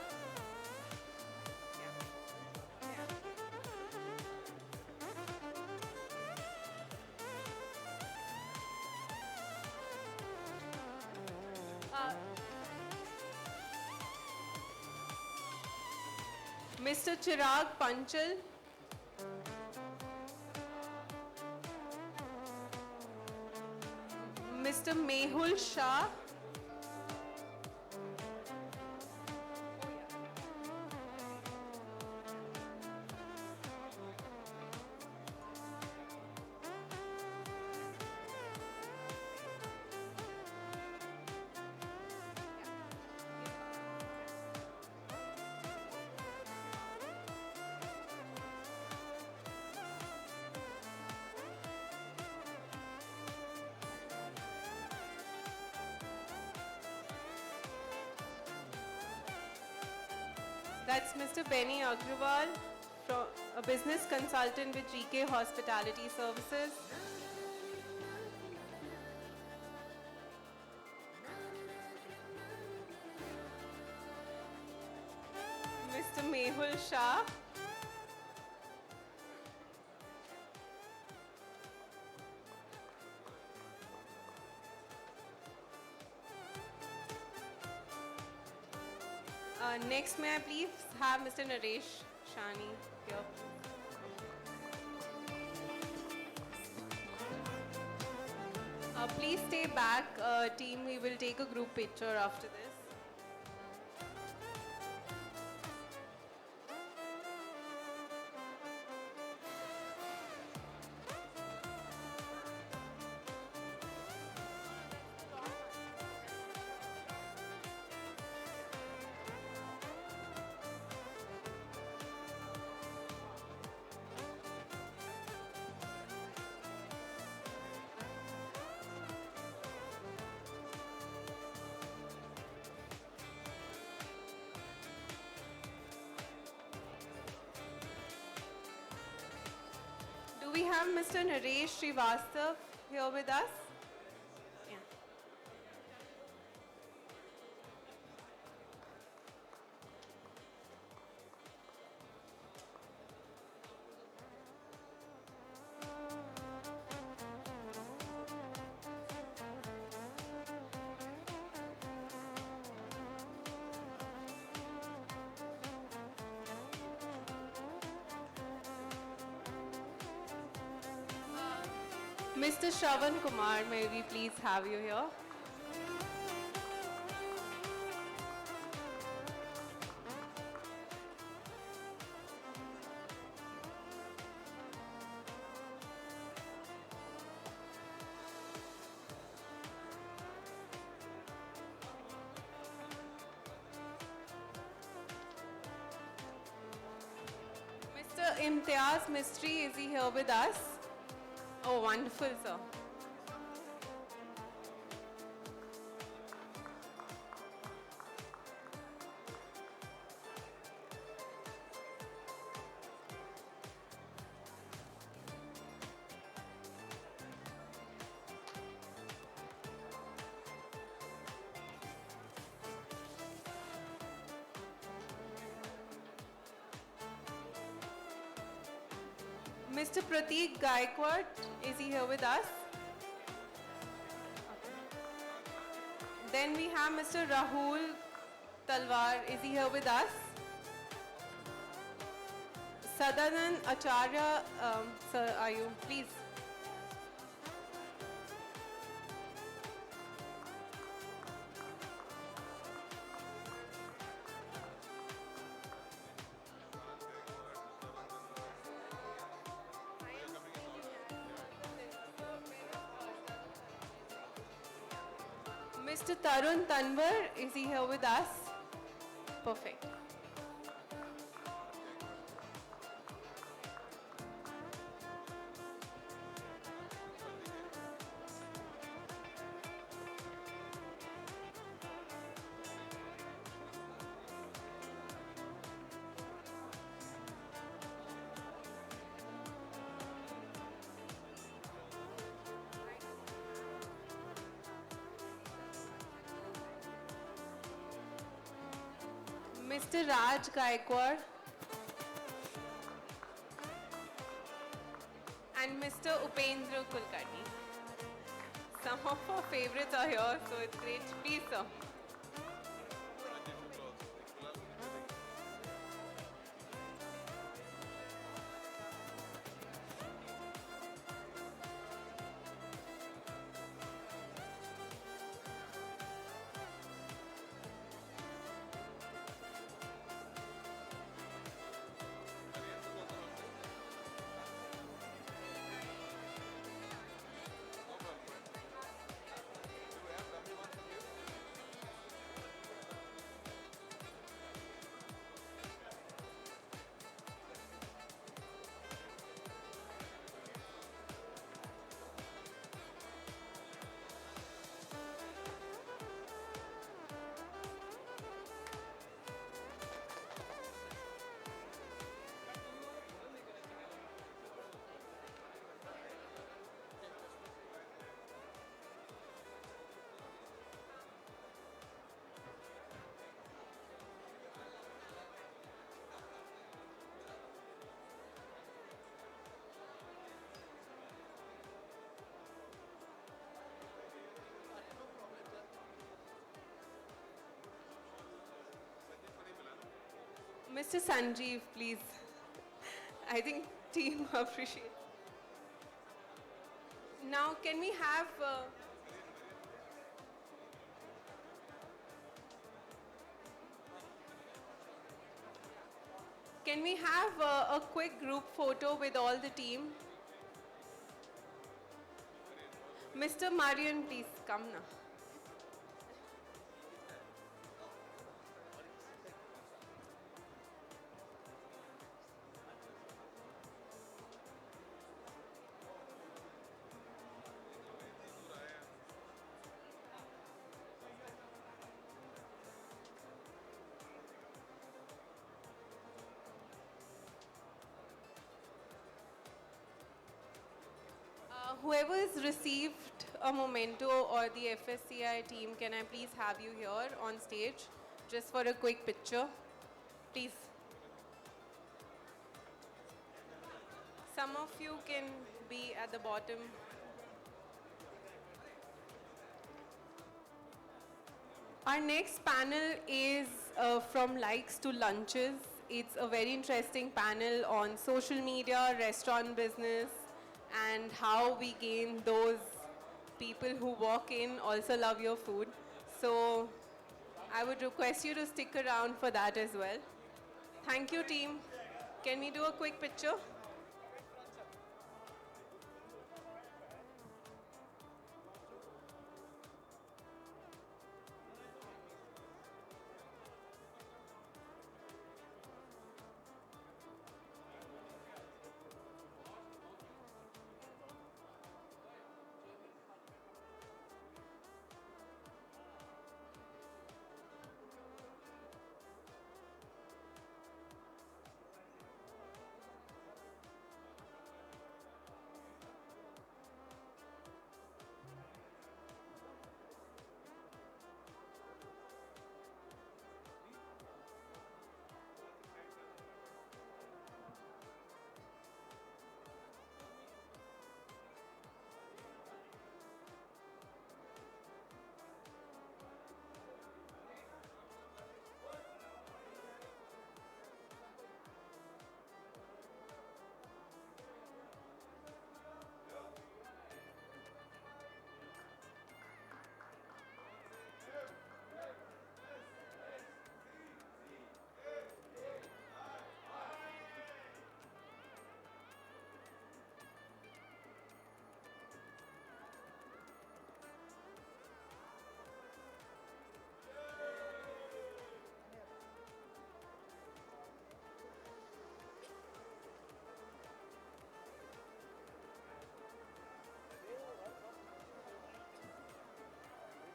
Mr. Chirag Panchal. Mr. Mehul Shah. That's Mr. Benny Agrawal, a business consultant with GK Hospitality Services. Mr. Mehul Shah. Next, may I please have Mr. Naresh Shani here. Please stay back, team. We will take a group picture after this. Do we have Mr. Naresh Srivastav here with us? Yeah. Mr. Shravan Kumar, may we please have you here? Mr. Imtiaz Mistry, is he here with us? Oh, wonderful, sir. Mr. Prateek Gaikwad, is he here with us? Then we have Mr. Rahul Talwar, is he here with us? Sadanand Acharya, sir, are you? Please. Mr. Tarun Tanwar, is he here with us? Perfect. Mr. Raj Gaikwad and Mr. Upendra Kulkarni. Some of our favorites are here, so it's great. Please, sir. Mr. Sanjeev, please. I think team appreciate. Now, can we have... can we have a quick group photo with all the team? Mr. Marian, please come now. Whoever has received a memento or the FSCI team, can I please have you here on stage just for a quick picture? Please. Some of you can be at the bottom. Our next panel is from likes to lunches. It's a very interesting panel on social media, restaurant business, and how we gain those people who walk in also love your food. So I would request you to stick around for that as well. Thank you, team. Can we do a quick picture?